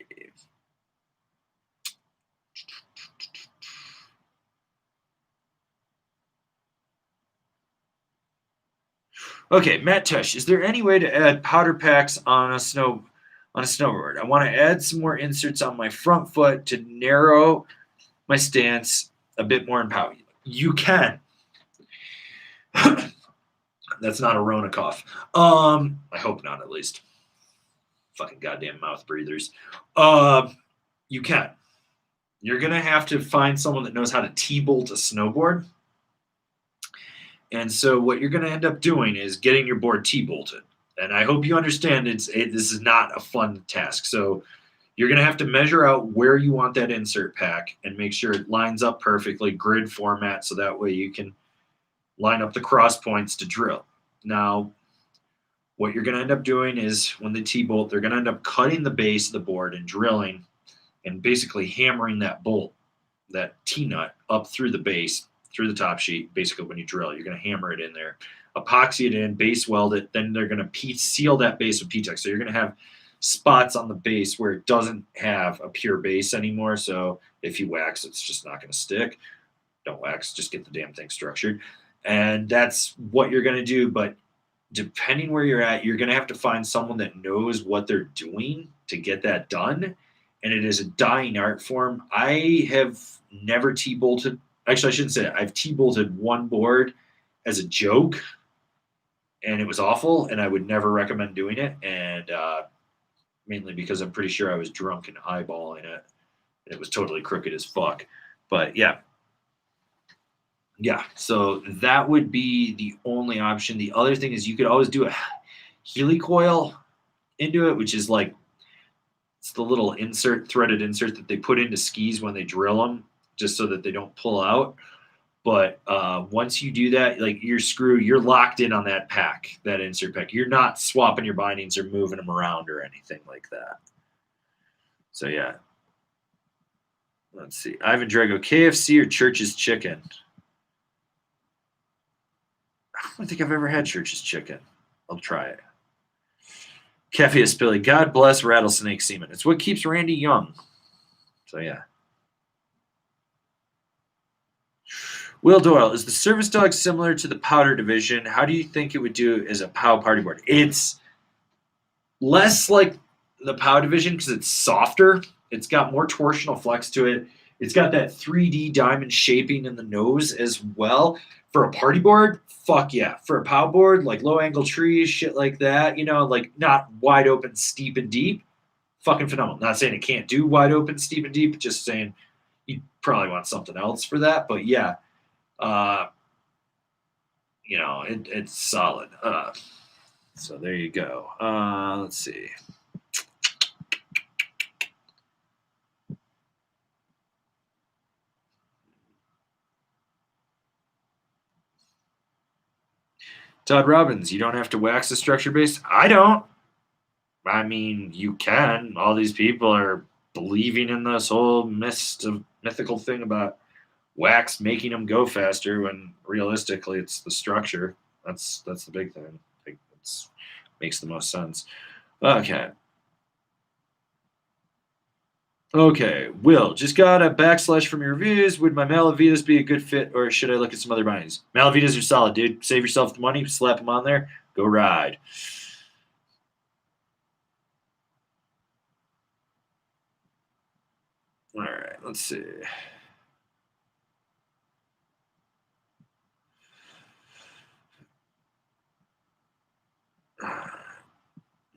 Okay, Matt Tush, is there any way to add powder packs on a snowboard? I want to add some more inserts on my front foot to narrow my stance a bit more in power. You can. That's not a Rona cough. I hope not, at least. Fucking goddamn mouth breathers. You can. You're gonna have to find someone that knows how to T-bolt a snowboard. And so what you're gonna end up doing is getting your board T-bolted. And I hope you understand this is not a fun task. So you're gonna have to measure out where you want that insert pack and make sure it lines up perfectly, grid format, so that way you can line up the cross points to drill. Now, what you're going to end up doing is when they T-bolt, they're going to end up cutting the base of the board and drilling and basically hammering that bolt, that T-nut, up through the base, through the top sheet. Basically, when you drill, you're going to hammer it in there, epoxy it in, base weld it. Then they're going to seal that base with P-Tech. So you're going to have spots on the base where it doesn't have a pure base anymore. So if you wax, it's just not going to stick. Don't wax, just get the damn thing structured. And that's what you're going to do. But depending where you're at, you're going to have to find someone that knows what they're doing to get that done. And it is a dying art form. I have never T-bolted. Actually, I shouldn't say it. I've T-bolted one board as a joke, and it was awful, and I would never recommend doing it. And mainly because I'm pretty sure I was drunk and eyeballing it. And it was totally crooked as fuck. But yeah. Yeah, so that would be the only option. The other thing is you could always do a helicoil into it, which is like it's the little threaded insert that they put into skis when they drill them, just so that they don't pull out. But once you do that, like you're locked in on that pack, that insert pack. You're not swapping your bindings or moving them around or anything like that. So yeah. Let's see. Ivan Drago, KFC or Church's Chicken? I don't think I've ever had Church's Chicken. I'll try it. Cafe Spilly, God bless rattlesnake semen. It's what keeps Randy young. So yeah. Will Doyle, is the service dog similar to the powder division? How do you think it would do as a POW party board? It's less like the POW division because it's softer. It's got more torsional flex to it. It's got that 3D diamond shaping in the nose as well. For a party board, fuck yeah. For a POW board, like low angle trees, shit like that, like not wide open, steep and deep, fucking phenomenal. Not saying it can't do wide open, steep and deep, just saying you probably want something else for that. But yeah, it's solid. So there you go. Let's see. Todd Robbins, you don't have to wax the structure base. I don't. I mean, you can. All these people are believing in this whole mythical thing about wax making them go faster when realistically it's the structure. That's the big thing. I think it makes the most sense. Okay, Will, just got a backslash from your reviews. Would my Malavitas be a good fit, or should I look at some other bindings? Malavitas are solid, dude. Save yourself the money, slap them on there, go ride. All right, let's see.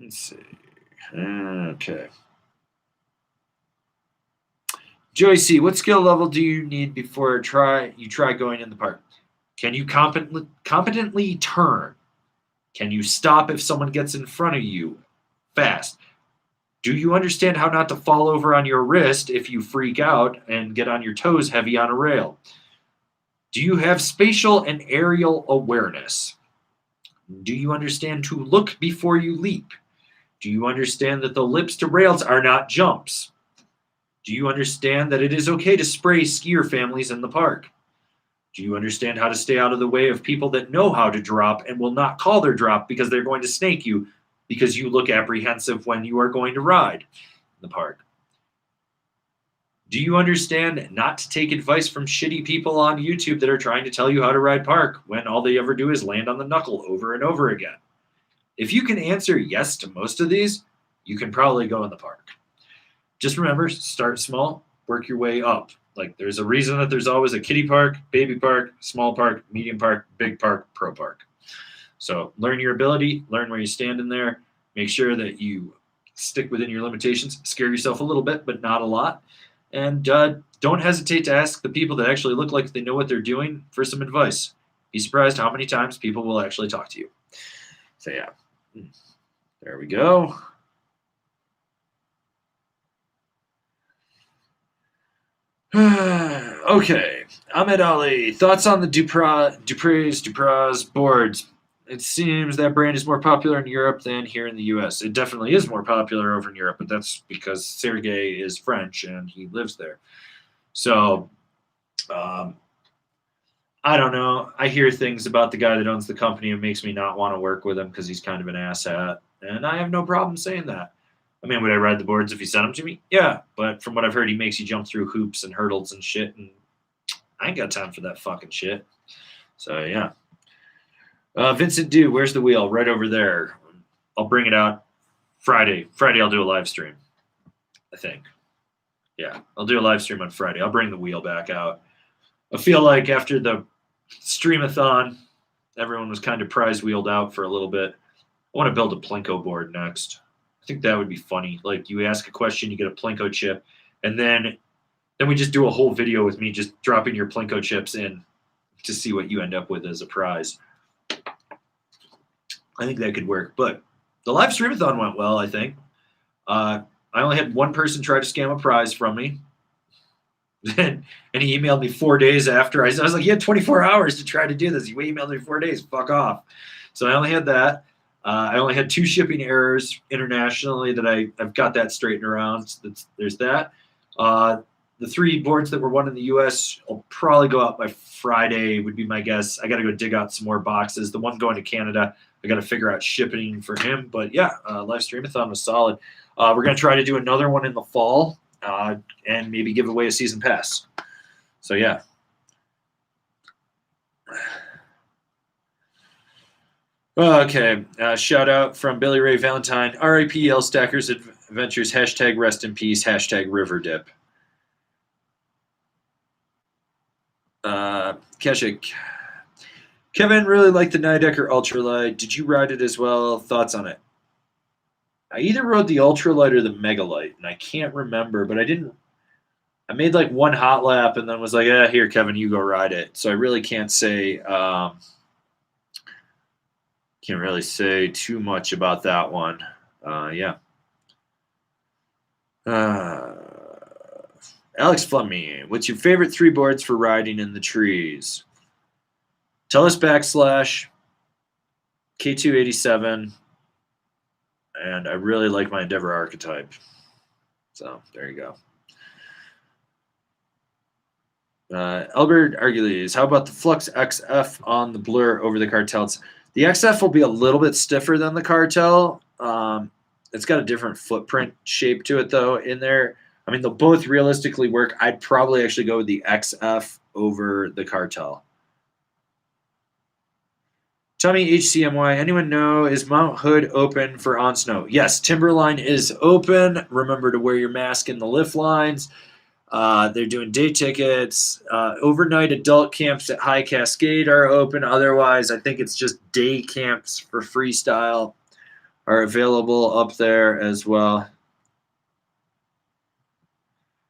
Let's see. Okay. Joey C, what skill level do you need before you try going in the park? Can you competently turn? Can you stop if someone gets in front of you fast? Do you understand how not to fall over on your wrist if you freak out and get on your toes heavy on a rail? Do you have spatial and aerial awareness? Do you understand to look before you leap? Do you understand that the lips to rails are not jumps? Do you understand that it is okay to spray skier families in the park? Do you understand how to stay out of the way of people that know how to drop and will not call their drop because they're going to snake you because you look apprehensive when you are going to ride in the park? Do you understand not to take advice from shitty people on YouTube that are trying to tell you how to ride park when all they ever do is land on the knuckle over and over again? If you can answer yes to most of these, you can probably go in the park. Just remember, start small, work your way up. Like, there's a reason that there's always a kiddie park, baby park, small park, medium park, big park, pro park. So learn your ability, learn where you stand in there, make sure that you stick within your limitations, scare yourself a little bit, but not a lot. And don't hesitate to ask the people that actually look like they know what they're doing for some advice. Be surprised how many times people will actually talk to you. So yeah, there we go. Okay, Ahmed Ali, thoughts on the Dupra's boards? It seems that brand is more popular in Europe than here in the U.S. It definitely is more popular over in Europe, but that's because Sergey is French and he lives there. So, I don't know. I hear things about the guy that owns the company and makes me not want to work with him because he's kind of an asshat, and I have no problem saying that. I mean, would I ride the boards if he sent them to me? Yeah, but from what I've heard, he makes you jump through hoops and hurdles and shit, and I ain't got time for that fucking shit. So, yeah. Vincent Dew, where's the wheel? Right over there. I'll bring it out Friday. Friday, I'll do a live stream, I think. Yeah, I'll do a live stream on Friday. I'll bring the wheel back out. I feel like after the Stream-a-thon, everyone was kind of prize wheeled out for a little bit. I want to build a Plinko board next. I think that would be funny. Like, you ask a question, you get a Plinko chip, and then we just do a whole video with me just dropping your Plinko chips in to see what you end up with as a prize. I think that could work. But the live Stream-a-thon went well, I think. I only had one person try to scam a prize from me. And he emailed me 4 days after. I was like, you had 24 hours to try to do this. You emailed me 4 days. Fuck off. So I only had that. I only had 2 shipping errors internationally that I've got that straightened around. So there's that. The 3 boards that were won in the U.S. will probably go out by Friday, would be my guess. I got to go dig out some more boxes. The one going to Canada, I got to figure out shipping for him. But yeah, live Stream-a-thon was solid. We're going to try to do another one in the fall and maybe give away a season pass. So yeah. Okay, shout out from Billy Ray Valentine. RIP L Stackers Adventures, hashtag rest in peace, hashtag river dip. Keshik. Kevin really liked the Nidecker Ultralight. Did you ride it as well? Thoughts on it? I either rode the Ultralight or the Megalight, and I can't remember, but I made like one hot lap and then was like, here, Kevin, you go ride it. So I really can't say too much about that one. Yeah. Alex Fleming, what's your favorite 3 boards for riding in the trees? Tellus / K287, and I really like my Endeavor Archetype. So there you go. Albert Argules, how about the Flux XF on the Blur over the Cartels? The XF will be a little bit stiffer than the Cartel. It's got a different footprint shape to it, though, in there. I mean, they'll both realistically work. I'd probably actually go with the XF over the Cartel. Tommy HCMY, anyone know, is Mount Hood open for on snow? Yes, Timberline is open. Remember to wear your mask in the lift lines. They're doing day tickets. Overnight adult camps at High Cascade are open. Otherwise, I think it's just day camps for freestyle. are available up there as well.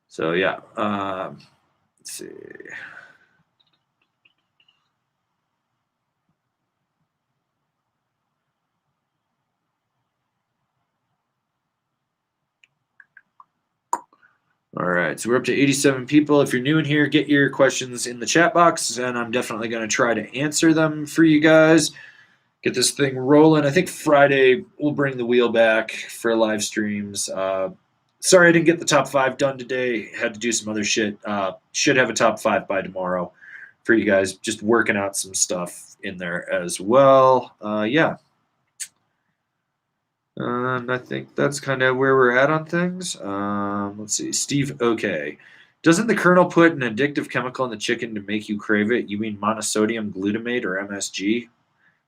So yeah, let's see. All right, so we're up to 87 people. If you're new in here, get your questions in the chat box, and I'm definitely going to try to answer them for you guys. Get this thing rolling. I think Friday we'll bring the wheel back for live streams. Sorry I didn't get the top 5 done today. Had to do some other shit. Should have a top 5 by tomorrow for you guys. Just working out some stuff in there as well. Yeah. And I think that's kind of where we're at on things. Let's see. Steve, okay. Doesn't the Colonel put an addictive chemical in the chicken to make you crave it? You mean monosodium glutamate or MSG?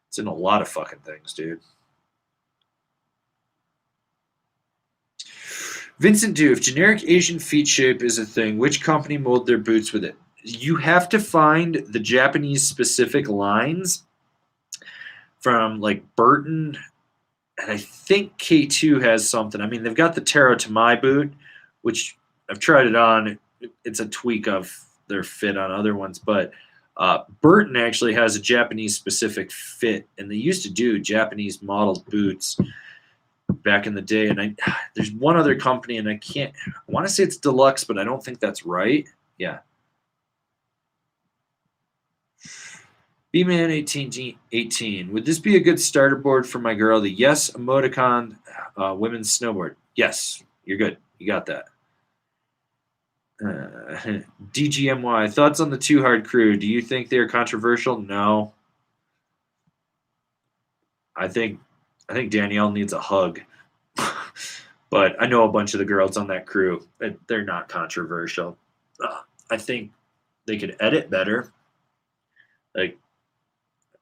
It's in a lot of fucking things, dude. Vincent Du, if generic Asian feet shape is a thing, which company mold their boots with it? You have to find the Japanese specific lines from like Burton, and I think K2 has something. I mean, they've got the Taro Tamai boot, which I've tried it on. It's a tweak of their fit on other ones, but Burton actually has a Japanese specific fit, and they used to do Japanese modeled boots back in the day. And there's one other company, and I want to say it's Deluxe, but I don't think that's right. Yeah. B-Man 18. Would this be a good starter board for my girl? The Yes Emoticon women's snowboard. Yes, you're good. You got that. DGMY. Thoughts on the Too Hard crew? Do you think they're controversial? No. I think Danielle needs a hug. But I know a bunch of the girls on that crew. They're not controversial. I think they could edit better. Like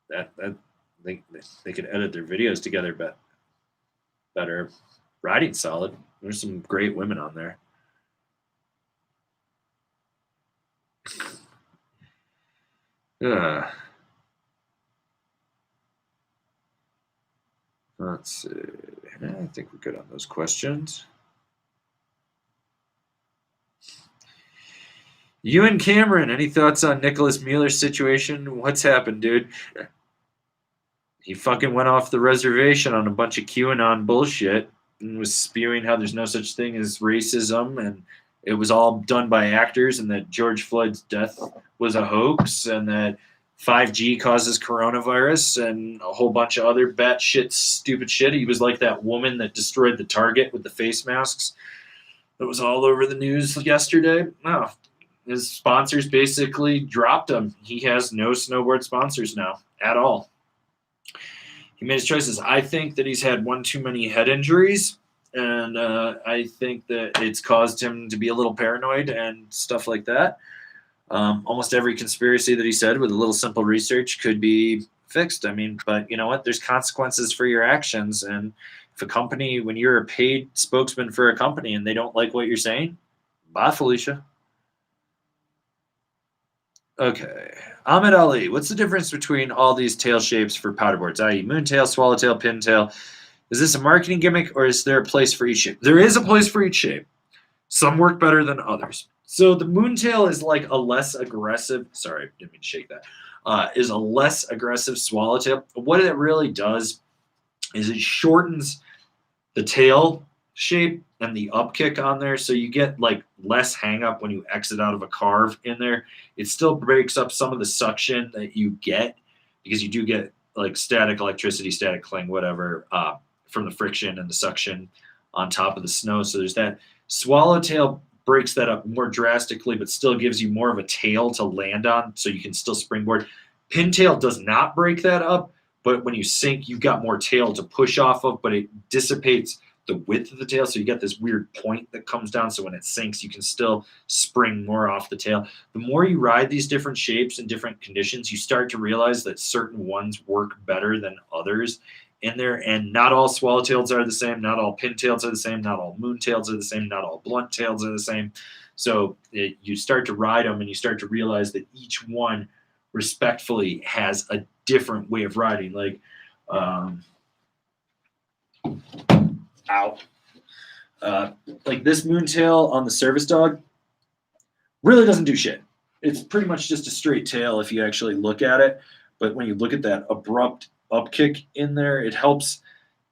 that they could edit their videos together better. Riding solid. There's some great women on there. Let's see. I think we're good on those questions. You and Cameron, any thoughts on Nicholas Mueller's situation? What's happened, dude? He fucking went off the reservation on a bunch of QAnon bullshit and was spewing how there's no such thing as racism and it was all done by actors and that George Floyd's death was a hoax and that 5G causes coronavirus and a whole bunch of other batshit stupid shit. He was like that woman that destroyed the Target with the face masks that was all over the news yesterday. No, his sponsors basically dropped him. He has no snowboard sponsors now at all. He made his choices. I think that he's had one too many head injuries, and I think that it's caused him to be a little paranoid and stuff like that. Almost every conspiracy that he said with a little simple research could be fixed. I mean, but you know what? There's consequences for your actions. And if a company, when you're a paid spokesman for a company and they don't like what you're saying, bye, Felicia. Okay. Ahmed Ali, what's the difference between all these tail shapes for paddleboards, i.e. moontail, swallowtail, pintail? Is this a marketing gimmick or is there a place for each shape? There is a place for each shape. Some work better than others. So the moontail is like a less aggressive, sorry, didn't mean to shake that, is a less aggressive swallowtail. What it really does is it shortens the tail shape and the upkick on there, so you get like less hang up when you exit out of a carve in there. It still breaks up some of the suction that you get because you do get like static electricity, static cling, whatever, from the friction and the suction on top of the snow. So there's that. Swallowtail breaks that up more drastically, but still gives you more of a tail to land on, so you can still springboard. Pintail does not break that up, but when you sink, you've got more tail to push off of, but it dissipates the width of the tail, so you get this weird point that comes down, so when it sinks, you can still spring more off the tail. The more you ride these different shapes in different conditions, you start to realize that certain ones work better than others in there, and not all swallowtails are the same, not all pintails are the same, not all moontails are the same, not all blunt tails are the same. So you start to ride them, and you start to realize that each one respectfully has a different way of riding. Like, Ow. Like this moontail on the service dog really doesn't do shit. It's pretty much just a straight tail if you actually look at it. But when you look at that abrupt upkick in there, it helps.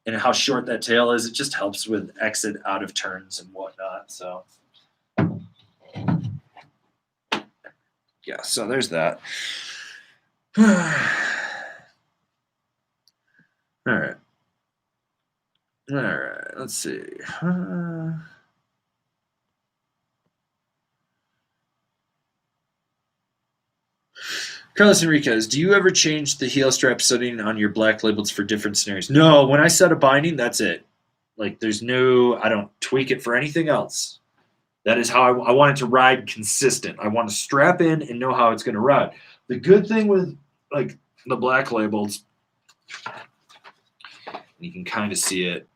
And how short that tail is, it just helps with exit out of turns and whatnot. So, yeah, so there's that. All right. All right, let's see. Carlos Enriquez, do you ever change the heel strap setting on your black labels for different scenarios? No, when I set a binding, that's it. Like, there's no, I don't tweak it for anything else. That is how I want it to ride consistent. I want to strap in and know how it's going to ride. The good thing with, like, the black labels, you can kind of see it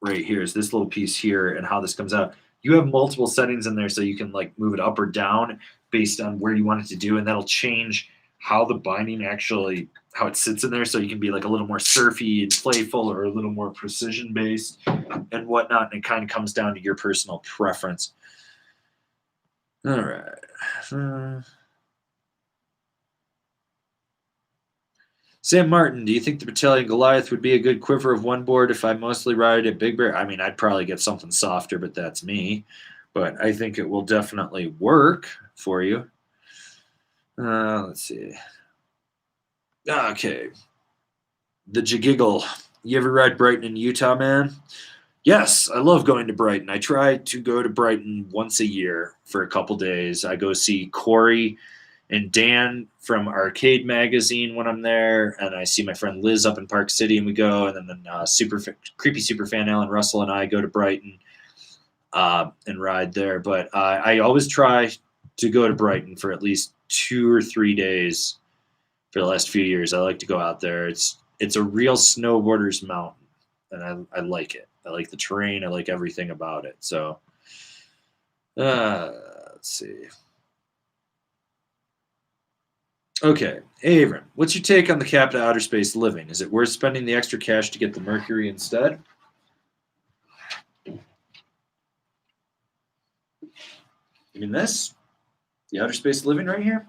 right here, is this little piece here and how this comes out. You have multiple settings in there so you can, like, move it up or down based on where you want it to do, and that'll change how the binding actually, how it sits in there, so you can be like a little more surfy and playful or a little more precision based and whatnot, and it kind of comes down to your personal preference. All right. Sam Martin, do you think the Battalion Goliath would be a good quiver of one board if I mostly ride at Big Bear? I mean, I'd probably get something softer, but that's me. But I think it will definitely work for you. Let's see. Okay. The Jigiggle. You ever ride Brighton in Utah, man? Yes, I love going to Brighton. I try to go to Brighton once a year for a couple days. I go see Corey and Dan from Arcade Magazine when I'm there, and I see my friend Liz up in Park City, and we go, and then creepy superfan Alan Russell and I go to Brighton and ride there. But I always try to go to Brighton for at least 2 or 3 days for the last few years. I like to go out there. It's a real snowboarder's mountain, and I like it. I like the terrain. I like everything about it. So let's see. Okay, Avran, what's your take on the cap to outer space living? Is it worth spending the extra cash to get the Mercury instead? You mean this? The outer space living right here?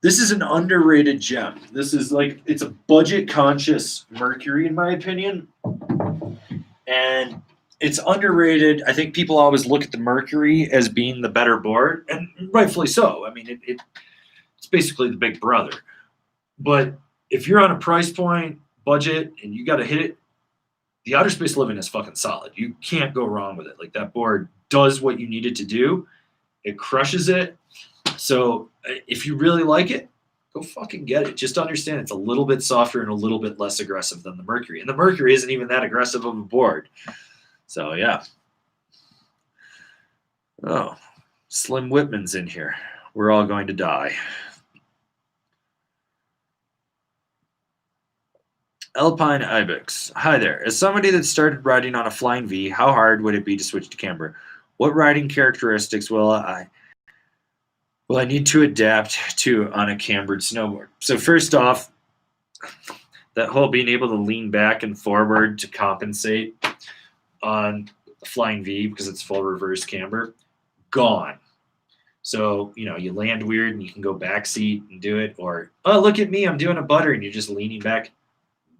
This is an underrated gem. This is like, it's a budget conscious Mercury in my opinion. And it's underrated. I think people always look at the Mercury as being the better board, and rightfully so. I mean, it's basically the big brother. But if you're on a price point, budget, and you got to hit it, the outer space living is fucking solid. You can't go wrong with it. Like, that board does what you need it to do. It crushes it. So if you really like it, go fucking get it. Just understand it's a little bit softer and a little bit less aggressive than the Mercury. And the Mercury isn't even that aggressive of a board. So, yeah. Oh, Slim Whitman's in here. We're all going to die. Alpine Ibex. Hi there. As somebody that started riding on a Flying V, how hard would it be to switch to Camber? What riding characteristics will I need to adapt to on a cambered snowboard? So first off, that whole being able to lean back and forward to compensate on Flying V because it's full reverse camber, gone. So, you land weird and you can go back seat and do it, or, oh, look at me, I'm doing a butter, and you're just leaning back.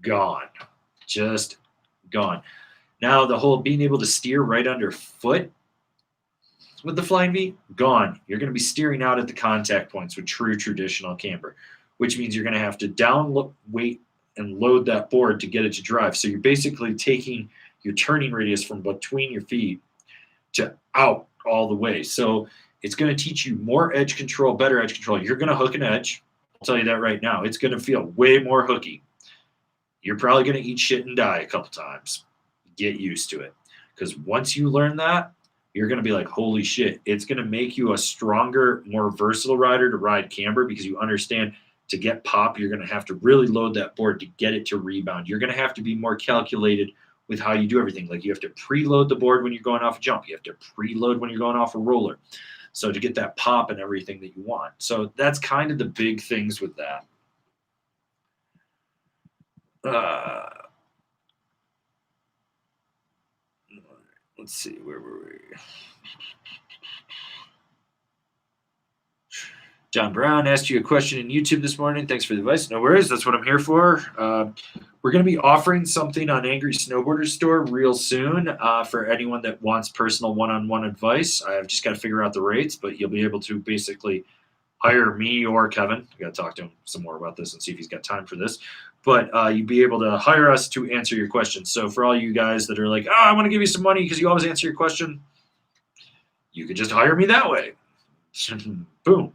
Gone. Just gone. Now, the whole being able to steer right underfoot with the Flying V, gone. You're going to be steering out at the contact points with true traditional camber, which means you're going to have to down weight and load that board to get it to drive. So you're basically taking your turning radius from between your feet to out all the way. So it's going to teach you more edge control, better edge control. You're going to hook an edge. I'll tell you that right now. It's going to feel way more hooky. You're probably going to eat shit and die a couple times. Get used to it. Because once you learn that, you're going to be like, holy shit. It's going to make you a stronger, more versatile rider to ride camber, because you understand to get pop, you're going to have to really load that board to get it to rebound. You're going to have to be more calculated with how you do everything. Like, you have to preload the board when you're going off a jump. You have to preload when you're going off a roller. So to get that pop and everything that you want. So that's kind of the big things with that. Let's see, where were we? John Brown asked you a question in YouTube this morning. Thanks for the advice. No worries. That's what I'm here for. We're going to be offering something on Angry Snowboarder Store real soon for anyone that wants personal one-on-one advice. I've just got to figure out the rates, but you'll be able to basically hire me or Kevin. I got to talk to him some more about this and see if he's got time for this. But you'd be able to hire us to answer your questions. So for all you guys that are like, oh, I want to give you some money because you always answer your question, you could just hire me that way. Boom.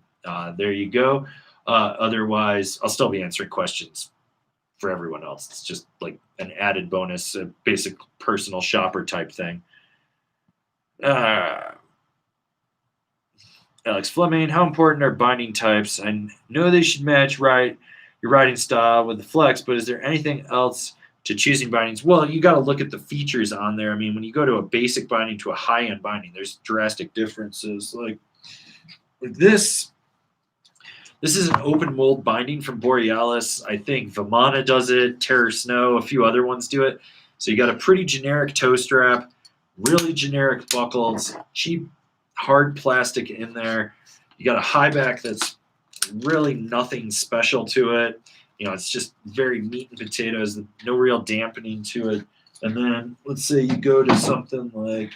There you go. Otherwise, I'll still be answering questions for everyone else. It's just like an added bonus, a basic personal shopper type thing. Alex Fleming, how important are binding types? I know they should match your riding style with the flex, but is there anything else to choosing bindings? Well, you got to look at the features on there. I mean, when you go to a basic binding to a high-end binding, there's drastic differences. Like this is an open mold binding from Borealis. I think Vimana does it, Terror Snow, a few other ones do it. So you got a pretty generic toe strap, really generic buckles, cheap hard plastic in there. You got a high back that's really nothing special to it. You know, it's just very meat and potatoes, no real dampening to it. And then let's say you go to something like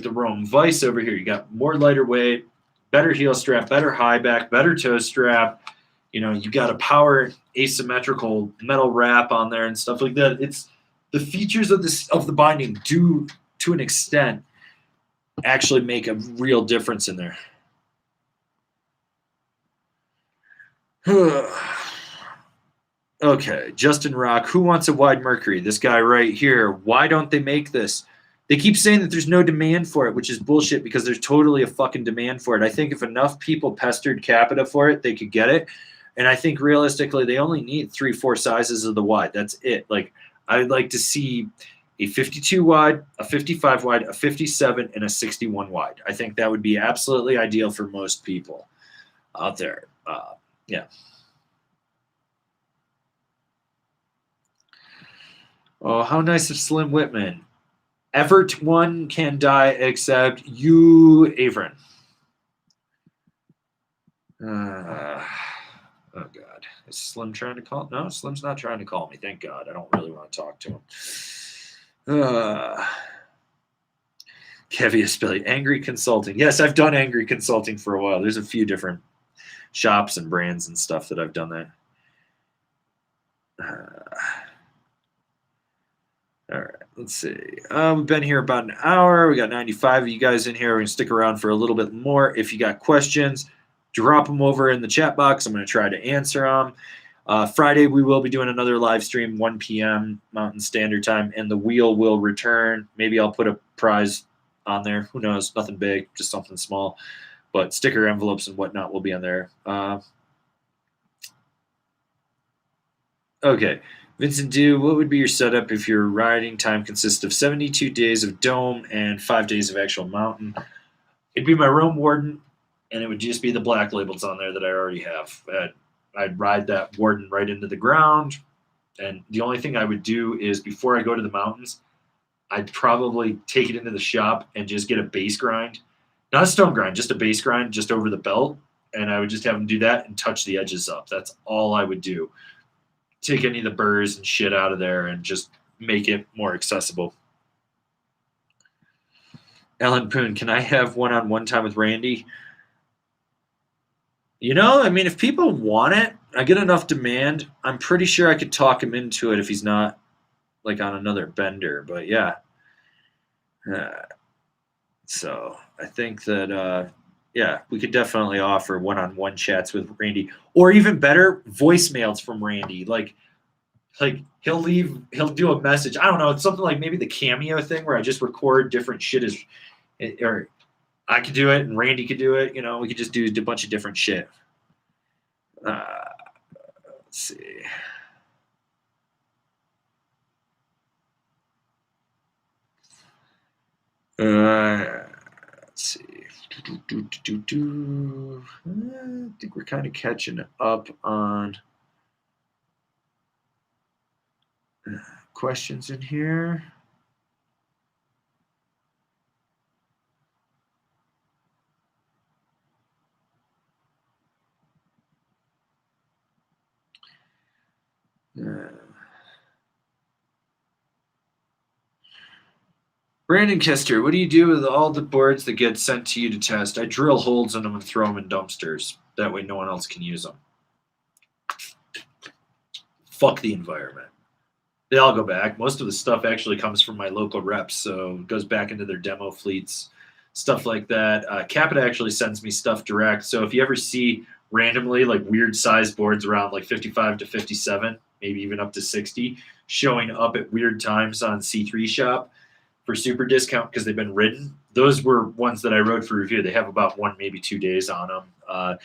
the Rome Vice over here. You got more lighter weight, better heel strap, better high back, better toe strap. You know, you got a power asymmetrical metal wrap on there and stuff like that. It's the features of the binding do to an extent actually make a real difference in there. Okay, Justin Rock, who wants a wide Mercury? This guy right here. Why don't they make this? They keep saying that there's no demand for it, which is bullshit because there's totally a fucking demand for it. I think if enough people pestered Capita for it, they could get it. And I think realistically, they only need 3-4 sizes of the wide. That's it. Like, I'd like to see a 52 wide, a 55 wide, a 57, and a 61 wide. I think that would be absolutely ideal for most people out there. Yeah. Oh, how nice of Slim Whitman. Everyone can die except you, Avran. Oh, God. Is Slim trying to call? No, Slim's not trying to call me. Thank God. I don't really want to talk to him. Kevius Billy. Angry Consulting. Yes, I've done Angry Consulting for a while. There's a few different shops and brands and stuff that I've done that. All right, let's see. We've been here about an hour. We got 95 of you guys in here. We're going to stick around for a little bit more. If you got questions, drop them over in the chat box. I'm going to try to answer them. Friday, we will be doing another live stream, 1 p.m. Mountain Standard Time, and the wheel will return. Maybe I'll put a prize on there. Who knows? Nothing big, just something small. But sticker envelopes and whatnot will be on there. Okay. Vincent Dew, what would be your setup if your riding time consists of 72 days of dome and 5 days of actual mountain? It'd be my Rome Warden, and it would just be the black labels on there that I already have. I'd ride that Warden right into the ground, and the only thing I would do is before I go to the mountains, I'd probably take it into the shop and just get a base grind. Not a stone grind, just a base grind just over the belt, and I would just have them do that and touch the edges up. That's all I would do. Take any of the burrs and shit out of there and just make it more accessible. Alan Poon, can I have one-on-one time with Randy? You know, I mean, if people want it, I get enough demand, I'm pretty sure I could talk him into it if he's not like on another bender. But yeah. So I think that, yeah, we could definitely offer one-on-one chats with Randy, or even better, voicemails from Randy. Like he'll do a message. I don't know. It's something like maybe the Cameo thing where I just record different shit or I could do it and Randy could do it. You know, we could just do a bunch of different shit. Let's see. Let's see. I think we're kind of catching up on questions in here. Brandon Kister, what do you do with all the boards that get sent to you to test? I drill holes in them and throw them in dumpsters. That way no one else can use them. Fuck the environment. They all go back. Most of the stuff actually comes from my local reps, so it goes back into their demo fleets, stuff like that. Capita actually sends me stuff direct, so if you ever see randomly like weird size boards around like 55 to 57, maybe even up to 60, showing up at weird times on C3 Shop for super discount because they've been ridden, those were ones that I wrote for review. They have about 1, maybe 2 days on them.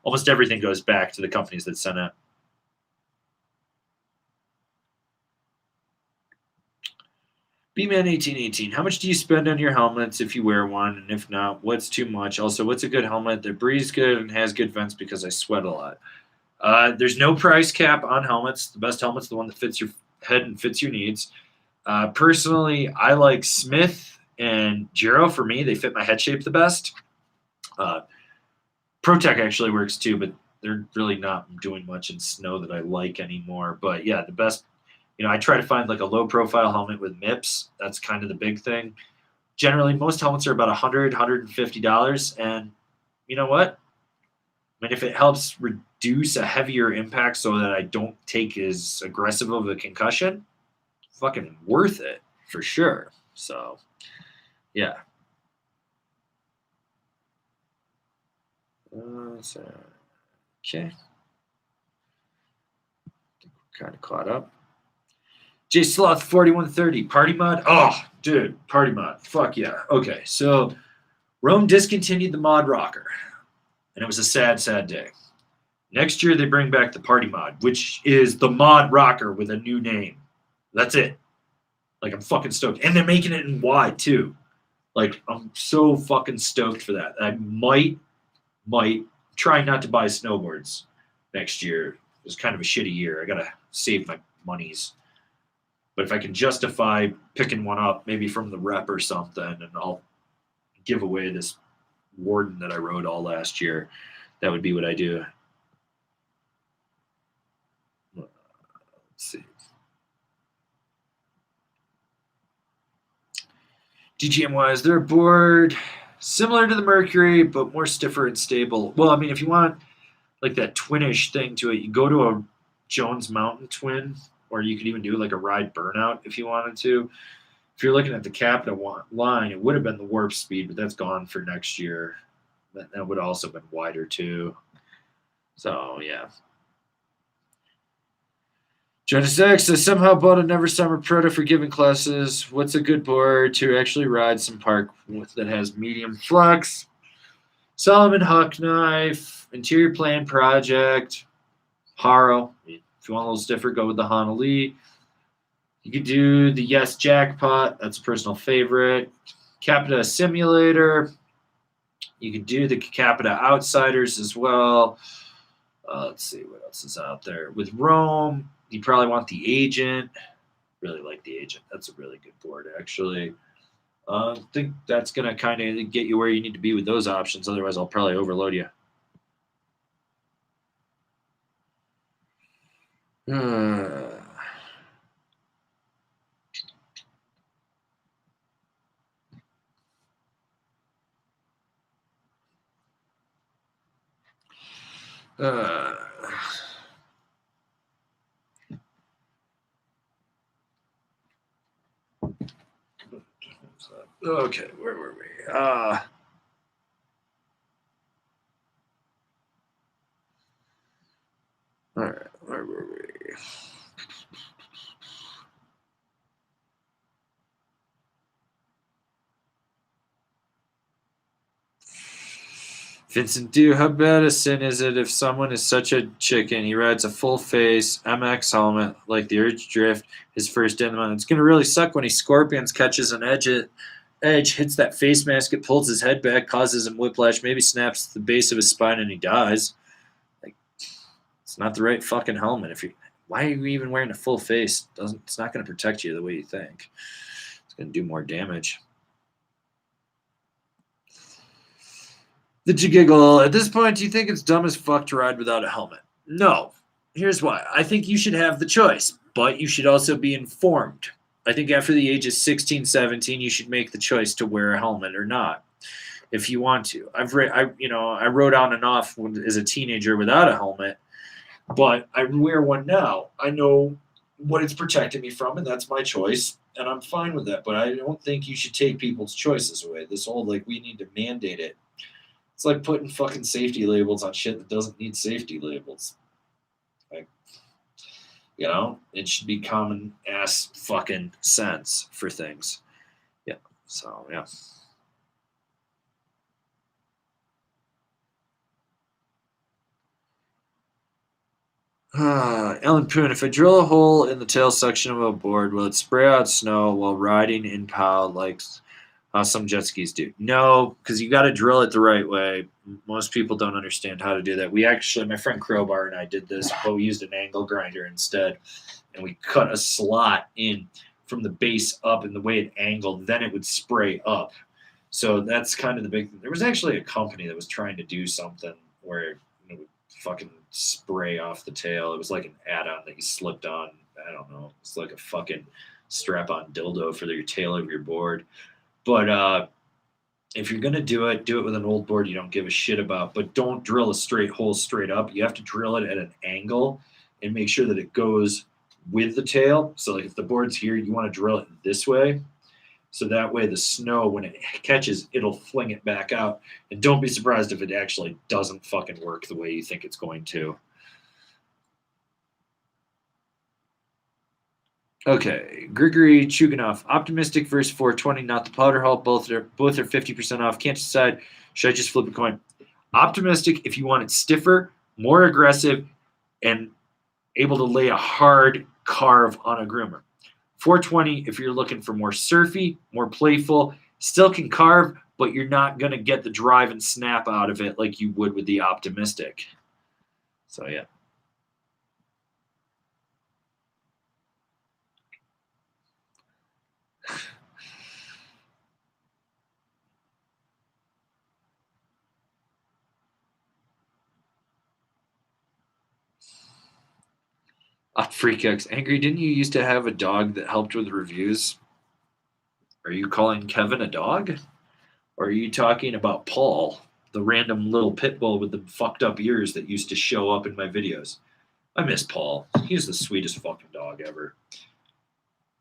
Almost everything goes back to the companies that sent it. B-Man1818, how much do you spend on your helmets if you wear one? And if not, what's too much? Also, what's a good helmet that breathes good and has good vents because I sweat a lot? There's no price cap on helmets. The best helmet's the one that fits your head and fits your needs. Personally, I like Smith and Giro. For me, they fit my head shape the best. ProTech actually works too, but they're really not doing much in snow that I like anymore. But yeah, the best, I try to find like a low profile helmet with MIPS. That's kind of the big thing. Generally, most helmets are about $100, $150. And you know what? I mean, if it helps reduce a heavier impact so that I don't take as aggressive of a concussion, fucking worth it for sure. So, yeah. Okay. Kind of caught up. J Sloth 4130 party mod. Oh, dude, party mod. Fuck yeah. Okay, so Rome discontinued the mod rocker, and it was a sad, sad day. Next year they bring back the party mod, which is the mod rocker with a new name. That's it. Like, I'm fucking stoked, and they're making it in wide too. Like, I'm so fucking stoked for that. I might try not to buy snowboards next year. It was kind of a shitty year. I gotta save my monies. But if I can justify picking one up, maybe from the rep or something, and I'll give away this Warden that I rode all last year, that would be what I do. Let's see. DGM-wise, they're a board similar to the Mercury, but more stiffer and stable. Well, I mean, if you want like that twinish thing to it, you go to a Jones Mountain Twin, or you could even do like a Ride Burnout if you wanted to. If you're looking at the Capita line, it would have been the Warp Speed, but that's gone for next year. That would also have been wider too. So, yeah. Jonas X, I somehow bought a Never Summer Proto for giving classes. What's a good board to actually ride some park with that has medium flux? Solomon Huck Knife, Interior Plan Project, Haro. If you want a little stiffer, go with the Honolulu. You could do the Yes Jackpot. That's a personal favorite. Capita Simulator. You could do the Capita Outsiders as well. Let's see what else is out there. With Rome, you probably want the Agent. Really like the Agent. That's a really good board, actually. I think that's going to kind of get you where you need to be with those options. Otherwise, I'll probably overload you. Okay, where were we? All right, where were we? Vincent Dew, how bad a sin is it if someone is such a chicken? He rides a full face MX helmet like the Urge Drift, his first in the month. It's going to really suck when he scorpions, catches an edge, hits that face mask, it pulls his head back, causes him whiplash, maybe snaps the base of his spine, and he dies. Like, it's not the right fucking helmet. Why are you even wearing a full face? It's not going to protect you the way you think. It's going to do more damage. The Giggle. At this point, do you think it's dumb as fuck to ride without a helmet? No. Here's why. I think you should have the choice, but you should also be informed. I think after the age of 16, 17, you should make the choice to wear a helmet or not, if you want to. I rode on and off as a teenager without a helmet, but I wear one now. I know what it's protecting me from, and that's my choice, and I'm fine with that. But I don't think you should take people's choices away. This whole like we need to mandate it. It's like putting fucking safety labels on shit that doesn't need safety labels. Like, it should be common ass fucking sense for things. Yeah. So yeah. Ellen Poon, if I drill a hole in the tail section of a board, will it spray out snow while riding in POW like some jet skis do? No, because you got to drill it the right way. Most people don't understand how to do that. My friend Crowbar and I did this, but we used an angle grinder instead, and we cut a slot in from the base up, and the way it angled, then it would spray up. So that's kind of the big thing. There was actually a company that was trying to do something where it would fucking spray off the tail. It was like an add-on that you slipped on. I don't know. It's like a fucking strap-on dildo for your tail of your board. But if you're going to do it with an old board you don't give a shit about. But don't drill a straight hole straight up. You have to drill it at an angle and make sure that it goes with the tail. So like if the board's here, you want to drill it this way. So that way the snow, when it catches, it'll fling it back out. And don't be surprised if it actually doesn't fucking work the way you think it's going to. Okay, Grigory Chuganov, optimistic versus 420, not the powder hull. Both are 50% off. Can't decide. Should I just flip a coin? Optimistic if you want it stiffer, more aggressive, and able to lay a hard carve on a groomer. 420 if you're looking for more surfy, more playful, still can carve, but you're not going to get the drive and snap out of it like you would with the optimistic. So yeah. Freakx, Angry, didn't you used to have a dog that helped with reviews? Are you calling Kevin a dog? Or are you talking about Paul, the random little pit bull with the fucked up ears that used to show up in my videos? I miss Paul. He's the sweetest fucking dog ever.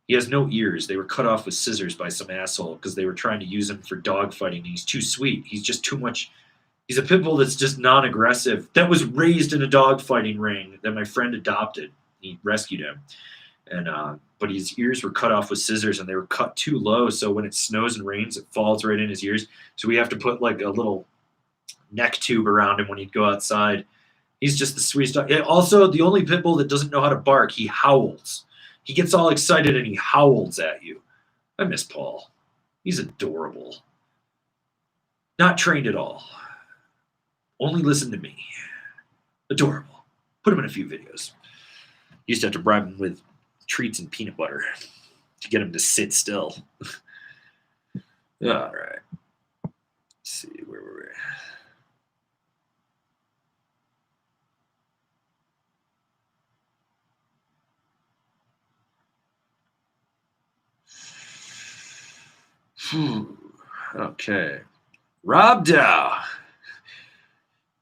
He has no ears. They were cut off with scissors by some asshole because they were trying to use him for dog fighting. He's too sweet. He's just too much. He's a pit bull that's just non-aggressive. That was raised in a dog fighting ring that my friend adopted. He rescued him, but his ears were cut off with scissors, and they were cut too low. So when it snows and rains, it falls right in his ears. So we have to put like a little neck tube around him when he'd go outside. He's just the sweetest dog. Also, the only pit bull that doesn't know how to bark. He howls. He gets all excited and he howls at you. I miss Paul. He's adorable. Not trained at all. Only listen to me. Adorable. Put him in a few videos. Used to have to bribe him with treats and peanut butter to get him to sit still. All right. Let's see, where were we? Okay. Rob Dow.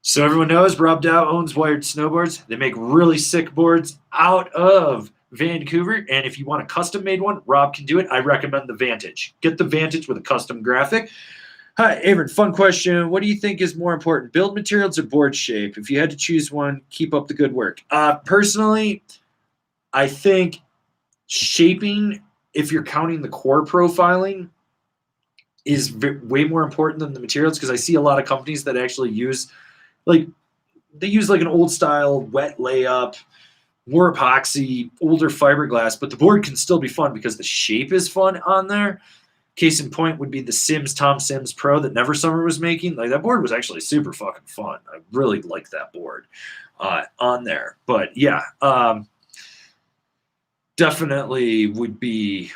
So everyone knows Rob Dow owns Wired Snowboards. They make really sick boards out of Vancouver. And if you want a custom-made one, Rob can do it. I recommend the Vantage. Get the Vantage with a custom graphic. Hi, Avran, fun question. What do you think is more important, build materials or board shape? If you had to choose one, keep up the good work. Personally, I think shaping, if you're counting the core profiling, is way more important than the materials, because I see a lot of companies that actually use they use like an old style wet layup, more epoxy, older fiberglass, but the board can still be fun because the shape is fun on there. Case in point would be the Tom Sims Pro that Never Summer was making. Like that board was actually super fucking fun. I really liked that board on there. But yeah, definitely would be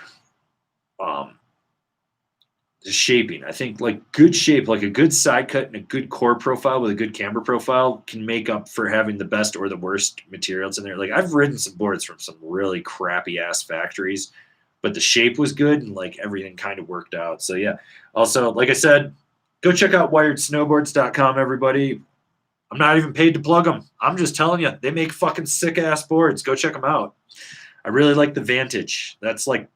the shaping. I think like good shape, like a good side cut and a good core profile with a good camber profile can make up for having the best or the worst materials in there. Like I've ridden some boards from some really crappy ass factories but the shape was good and like everything kind of worked out. So yeah. Also, like I said, go check out wiredsnowboards.com, everybody. I'm not even paid to plug them. I'm just telling you, they make fucking sick ass boards. Go check them out. I really like the Vantage. It's like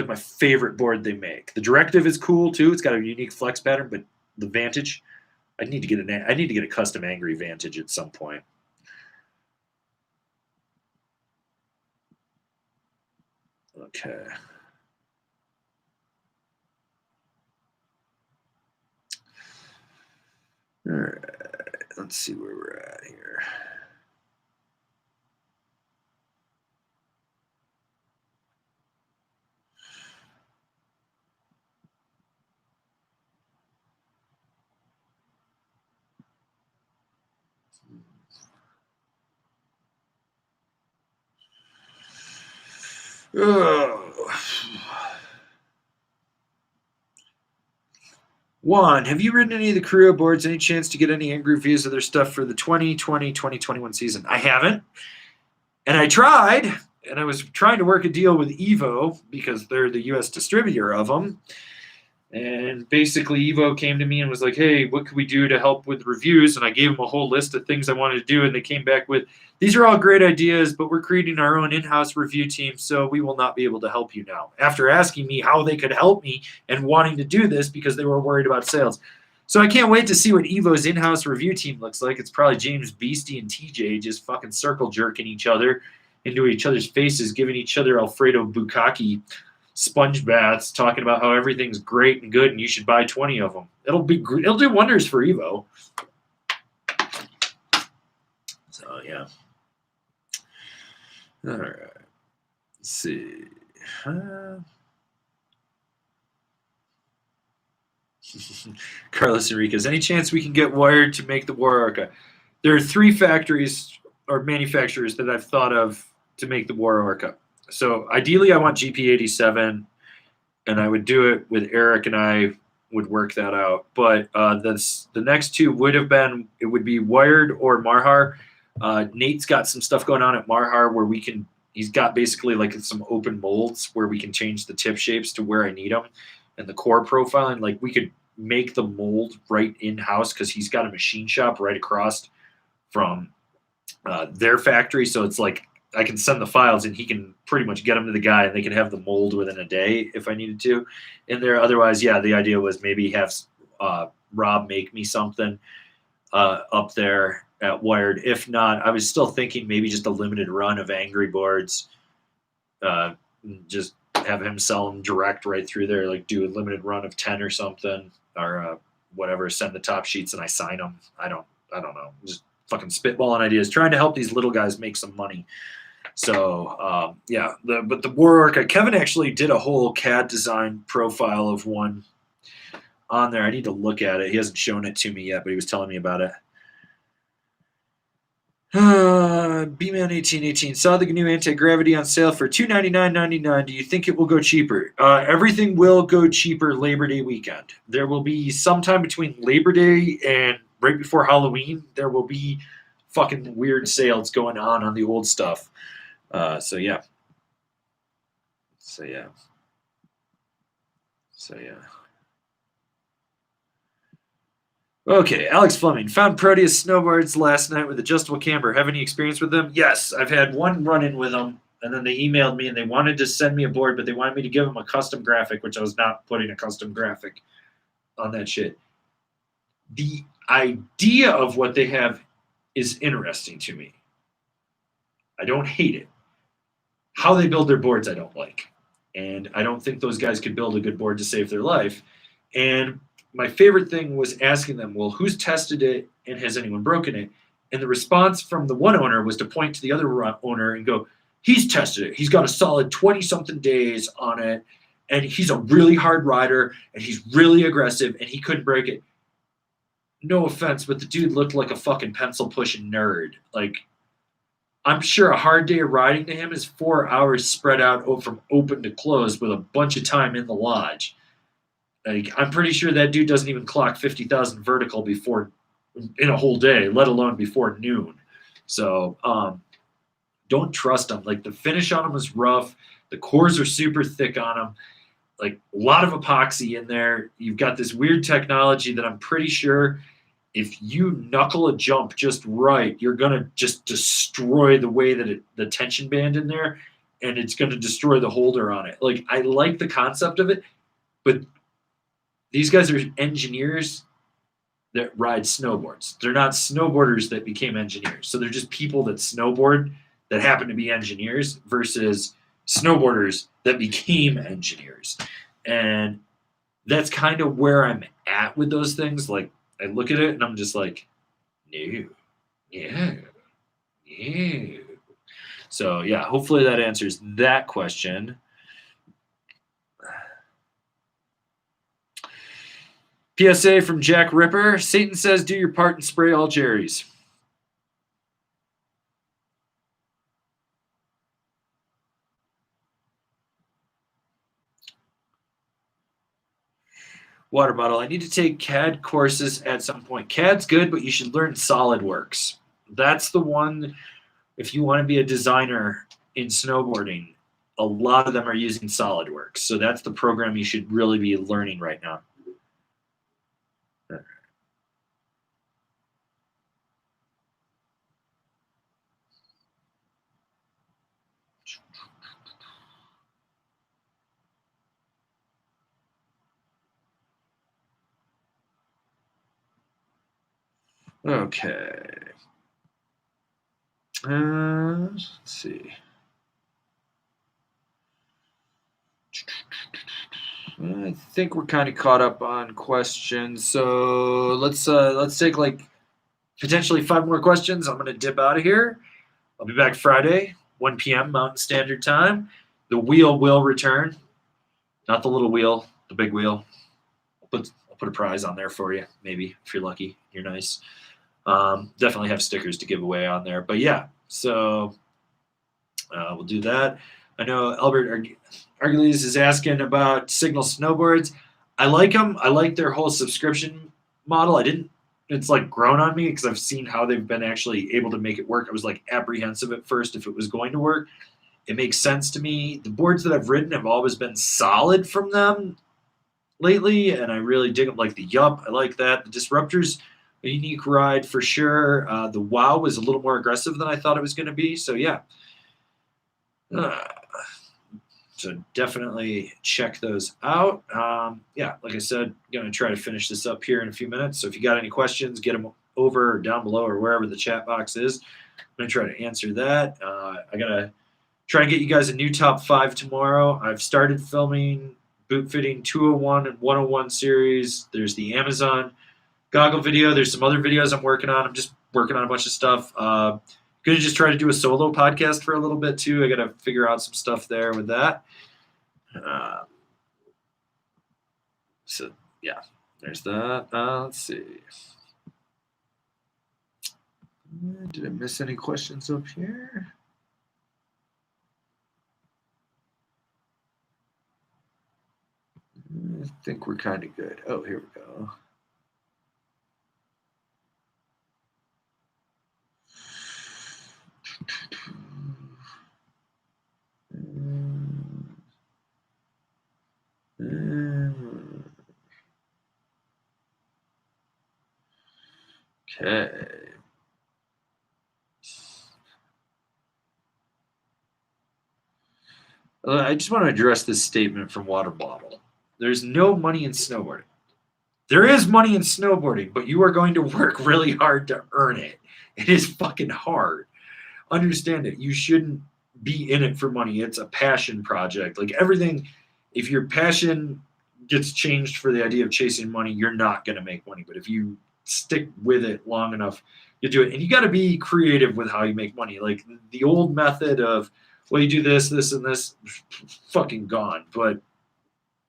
my favorite board they make. The Directive is cool too. It's got a unique flex pattern, but the Vantage, I need to get a custom Angry Vantage at some point. Okay. All right. Let's see where we're at here. Oh. Juan, have you ridden any of the Creo boards? Any chance to get any angry reviews of their stuff for the 2020-2021 season? I haven't. And I tried, and I was trying to work a deal with Evo because they're the U.S. distributor of them. And basically, Evo came to me and was like, hey, what could we do to help with reviews? And I gave them a whole list of things I wanted to do. And they came back with, these are all great ideas, but we're creating our own in-house review team, so we will not be able to help you now. After asking me how they could help me and wanting to do this because they were worried about sales. So I can't wait to see what Evo's in-house review team looks like. It's probably James Beastie and TJ just fucking circle jerking each other into each other's faces, giving each other Alfredo Bukkake sponge baths, talking about how everything's great and good and you should buy 20 of them. It'll do wonders for Evo. So yeah. All right. Let's see. Carlos Enriquez, any chance we can get Wired to make the War Orca? There are 3 factories or manufacturers that I've thought of to make the War Orca. So ideally, I want GP87, and I would do it with Eric, and I would work that out. But the next 2 would be Wired or Marhar. Nate's got some stuff going on at Marhar where he's got basically like some open molds where we can change the tip shapes to where I need them, and the core profiling. Like we could make the mold right in-house because he's got a machine shop right across from their factory. So it's like I can send the files and he can pretty much get them to the guy and they can have the mold within a day if I needed to in there. Otherwise, yeah, the idea was maybe have Rob make me something up there at Wired. If not, I was still thinking maybe just a limited run of Angry boards. Just have him sell them direct right through there, like do a limited run of 10 or something or whatever, send the top sheets and I sign them. I don't know. Just fucking spitballing ideas, trying to help these little guys make some money. So yeah, but the War Orca, Kevin actually did a whole CAD design profile of one on there. I need to look at it. He hasn't shown it to me yet, but he was telling me about it. B-Man 1818 saw the new anti-gravity on sale for $299.99. Do you think it will go cheaper? Everything will go cheaper Labor Day weekend. There will be sometime between Labor Day and right before Halloween. There will be fucking weird sales going on the old stuff. So yeah. Okay, Alex Fleming. Found Proteus snowboards last night with adjustable camber. Have any experience with them? Yes, I've had one run-in with them, and then they emailed me and they wanted to send me a board, but they wanted me to give them a custom graphic, which I was not putting a custom graphic on that shit. The idea of what they have is interesting to me. I don't hate it. How they build their boards, I don't like. And I don't think those guys could build a good board to save their life. And my favorite thing was asking them, well, who's tested it and has anyone broken it? And the response from the one owner was to point to the other owner and go, he's tested it. He's got a solid 20-something days on it, and he's a really hard rider, and he's really aggressive, and he couldn't break it. No offense, but the dude looked like a fucking pencil-pushing nerd. Like, I'm sure a hard day of riding to him is 4 hours spread out from open to close with a bunch of time in the lodge. Like, I'm pretty sure that dude doesn't even clock 50,000 vertical in a whole day, let alone before noon. So don't trust him. Like, the finish on him was rough. The cores are super thick on them. Like a lot of epoxy in there. You've got this weird technology that I'm pretty sure if you knuckle a jump just right, you're going to just destroy the way that the tension band in there, and it's going to destroy the holder on it. Like, I like the concept of it, but these guys are engineers that ride snowboards. They're not snowboarders that became engineers. So they're just people that snowboard that happen to be engineers versus snowboarders that became engineers. And that's kind of where I'm at with those things. Like, I look at it and I'm just like, no, yeah, yeah. So yeah, hopefully that answers that question. PSA from Jack Ripper. Satan says, do your part and spray all cherries. Water bottle. I need to take CAD courses at some point. CAD's good, but you should learn SolidWorks. That's the one, if you want to be a designer in snowboarding, a lot of them are using SolidWorks. So that's the program you should really be learning right now. Okay. Let's see. I think we're kind of caught up on questions. So let's take like potentially 5 more questions. I'm gonna dip out of here. I'll be back Friday, 1 p.m. Mountain Standard Time. The wheel will return. Not the little wheel, the big wheel. I'll put a prize on there for you, maybe, if you're lucky. You're nice. Definitely have stickers to give away on there. But yeah, so we'll do that. I know Albert Argules is asking about Signal snowboards. I like them. I like their whole subscription model. It's like grown on me because I've seen how they've been actually able to make it work. I was like apprehensive at first if it was going to work. It makes sense to me. The boards that I've ridden have always been solid from them lately, and I really dig them. Like the Yup, I like that. The Disruptor's a unique ride for sure. The Wow was a little more aggressive than I thought it was going to be. So yeah. So definitely check those out. Yeah, like I said, going to try to finish this up here in a few minutes. So if you got any questions, get them over or down below or wherever the chat box is. I'm going to try to answer that. I got to try and get you guys a new top 5 tomorrow. I've started filming boot fitting 201 and 101 series. There's the Amazon Goggle video. There's some other videos I'm working on. I'm just working on a bunch of stuff. Going to just try to do a solo podcast for a little bit too. I got to figure out some stuff there with that. So yeah, there's that. Let's see. Did I miss any questions up here? I think we're kind of good. Oh, here we go. Okay. I just want to address this statement from Water Bottle. There's no money in snowboarding. There is money in snowboarding, but you are going to work really hard to earn it. It is fucking hard. Understand it. You shouldn't be in it for money. It's a passion project. Like everything, if your passion gets changed for the idea of chasing money, you're not going to make money. But if you stick with it long enough, you do it. And you got to be creative with how you make money. Like the old method of, well, you do this, this, and this, fucking gone. But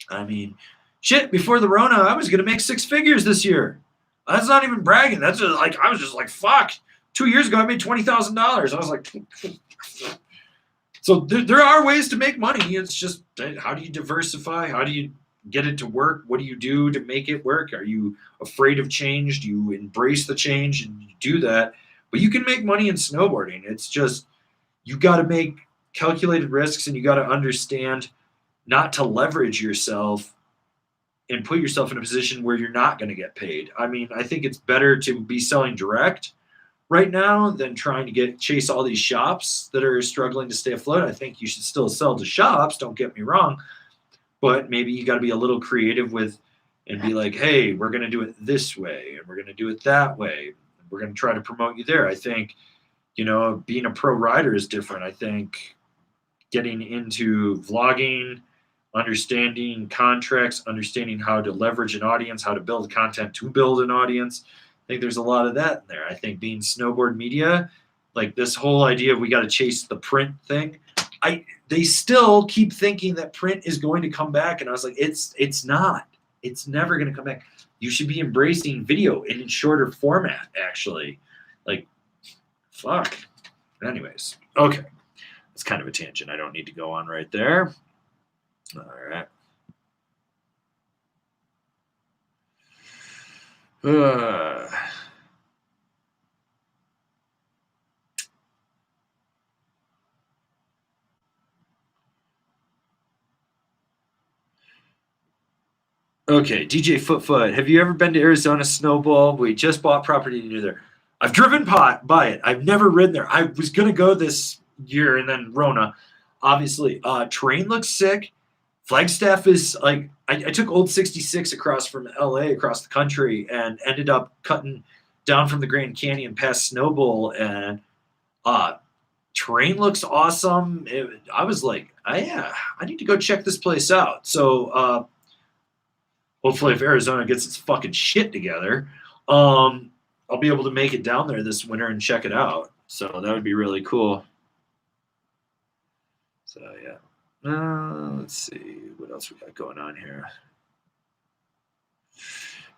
I mean, shit, before the Rona, I was going to make 6 figures this year. That's not even bragging. That's just like, I was just like, fuck. 2 years ago, I made $20,000. I was like, so there are ways to make money. It's just, how do you diversify? How do you get it to work? What do you do to make it work? Are you afraid of change? Do you embrace the change and you do that? But you can make money in snowboarding. It's just, you got to make calculated risks, and you got to understand not to leverage yourself and put yourself in a position where you're not going to get paid. I mean, I think it's better to be selling direct right now than trying to chase all these shops that are struggling to stay afloat. I think you should still sell to shops, don't get me wrong, but maybe you got to be a little creative with and be like, hey, we're going to do it this way and we're going to do it that way. We're going to try to promote you there. I think, being a pro rider is different. I think getting into vlogging, understanding contracts, understanding how to leverage an audience, how to build content to build an audience. I think there's a lot of that in there. I think being snowboard media, like this whole idea of we got to chase the print thing, they still keep thinking that print is going to come back. And I was like, it's not. It's never going to come back. You should be embracing video in shorter format, actually. Like, fuck. Anyways, okay. It's kind of a tangent I don't need to go on right there. All right. Okay, DJ Footfoot, have you ever been to Arizona Snowball? We just bought property near there. I've driven by it. I've never ridden there. I was going to go this year and then Rona, obviously. Terrain looks sick. Flagstaff is like, I took Old 66 across from LA, across the country, and ended up cutting down from the Grand Canyon past Snowball, and terrain looks awesome. I was like, I need to go check this place out. So hopefully if Arizona gets its fucking shit together, I'll be able to make it down there this winter and check it out. So that would be really cool. So yeah. Let's see what else we got going on here.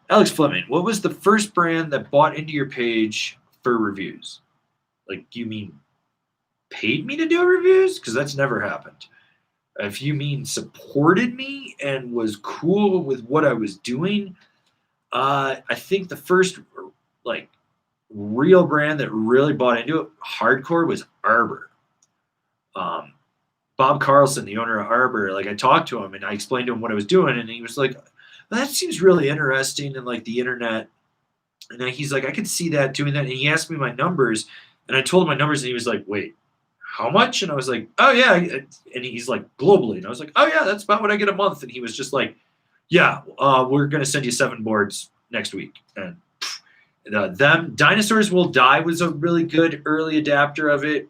Alex Fleming, what was the first brand that bought into your page for reviews? Like, you mean paid me to do reviews? Because that's never happened. If you mean supported me and was cool with what I was doing, I think the first like real brand that really bought into it hardcore was Arbor. Bob Carlson, the owner of Arbor, like I talked to him and I explained to him what I was doing, and he was like, that seems really interesting, and like the internet. And he's like, I could see that doing that. And he asked me my numbers, and I told him my numbers, and he was like, wait, how much? And I was like, oh yeah. And he's like, globally. And I was like, oh yeah, that's about what I get a month. And he was just like, yeah, we're going to send you 7 boards next week. And Dinosaurs Will Die was a really good early adapter of it.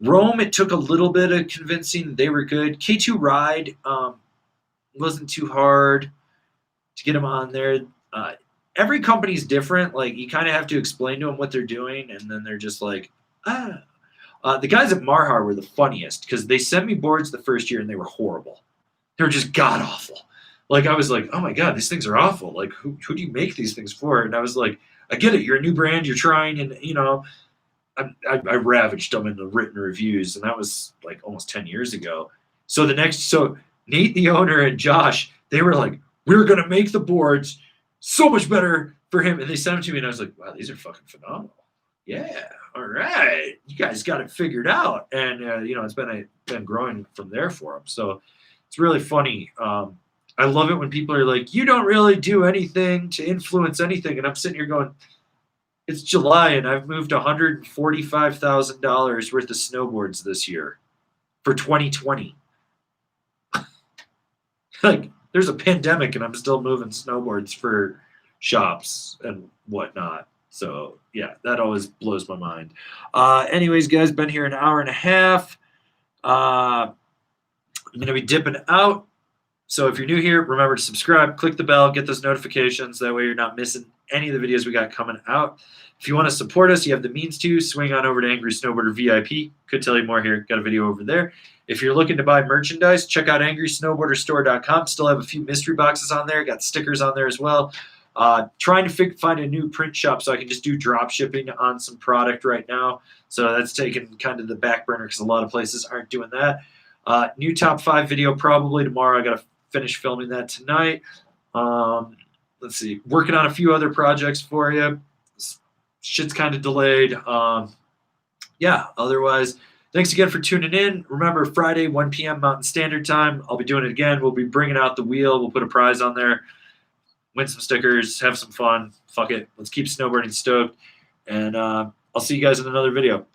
Rome, it took a little bit of convincing. They were good. K2 Ride wasn't too hard to get them on there. Every company's different. Like, you kind of have to explain to them what they're doing, and then they're just like, the guys at Marhar were the funniest because they sent me boards the first year, and they were horrible. They were just god-awful. Like, I was like, oh, my God, these things are awful. Like, who do you make these things for? And I was like, I get it. You're a new brand. You're trying, and, I ravaged them in the written reviews, and that was like almost 10 years ago. So Nate, the owner, and Josh, they were like, we're going to make the boards so much better for him. And they sent them to me, and I was like, wow, these are fucking phenomenal. Yeah, all right. You guys got it figured out. And, it's been growing from there for them. So it's really funny. I love it when people are like, you don't really do anything to influence anything. And I'm sitting here going, it's July, and I've moved $145,000 worth of snowboards this year for 2020. Like, there's a pandemic, and I'm still moving snowboards for shops and whatnot. So, yeah, that always blows my mind. Anyways, guys, been here an hour and a half. I'm going to be dipping out. So if you're new here, remember to subscribe, click the bell, get those notifications. That way you're not missing any of the videos we got coming out. If you want to support us, you have the means to. Swing on over to Angry Snowboarder VIP. Could tell you more here. Got a video over there. If you're looking to buy merchandise, check out angrysnowboarderstore.com. Still have a few mystery boxes on there. Got stickers on there as well. Trying to find a new print shop so I can just do drop shipping on some product right now. So that's taken kind of the back burner because a lot of places aren't doing that. New top 5 video probably tomorrow. I got to finish filming that tonight. Let's see. Working on a few other projects for you. Shit's kind of delayed. Yeah, otherwise, Thanks again for tuning in. Remember, Friday, 1 p.m. Mountain Standard Time. I'll be doing it again. We'll be bringing out the wheel. We'll put a prize on there. Win some stickers. Have some fun. Fuck it. Let's keep snowboarding stoked. And I'll see you guys in another video.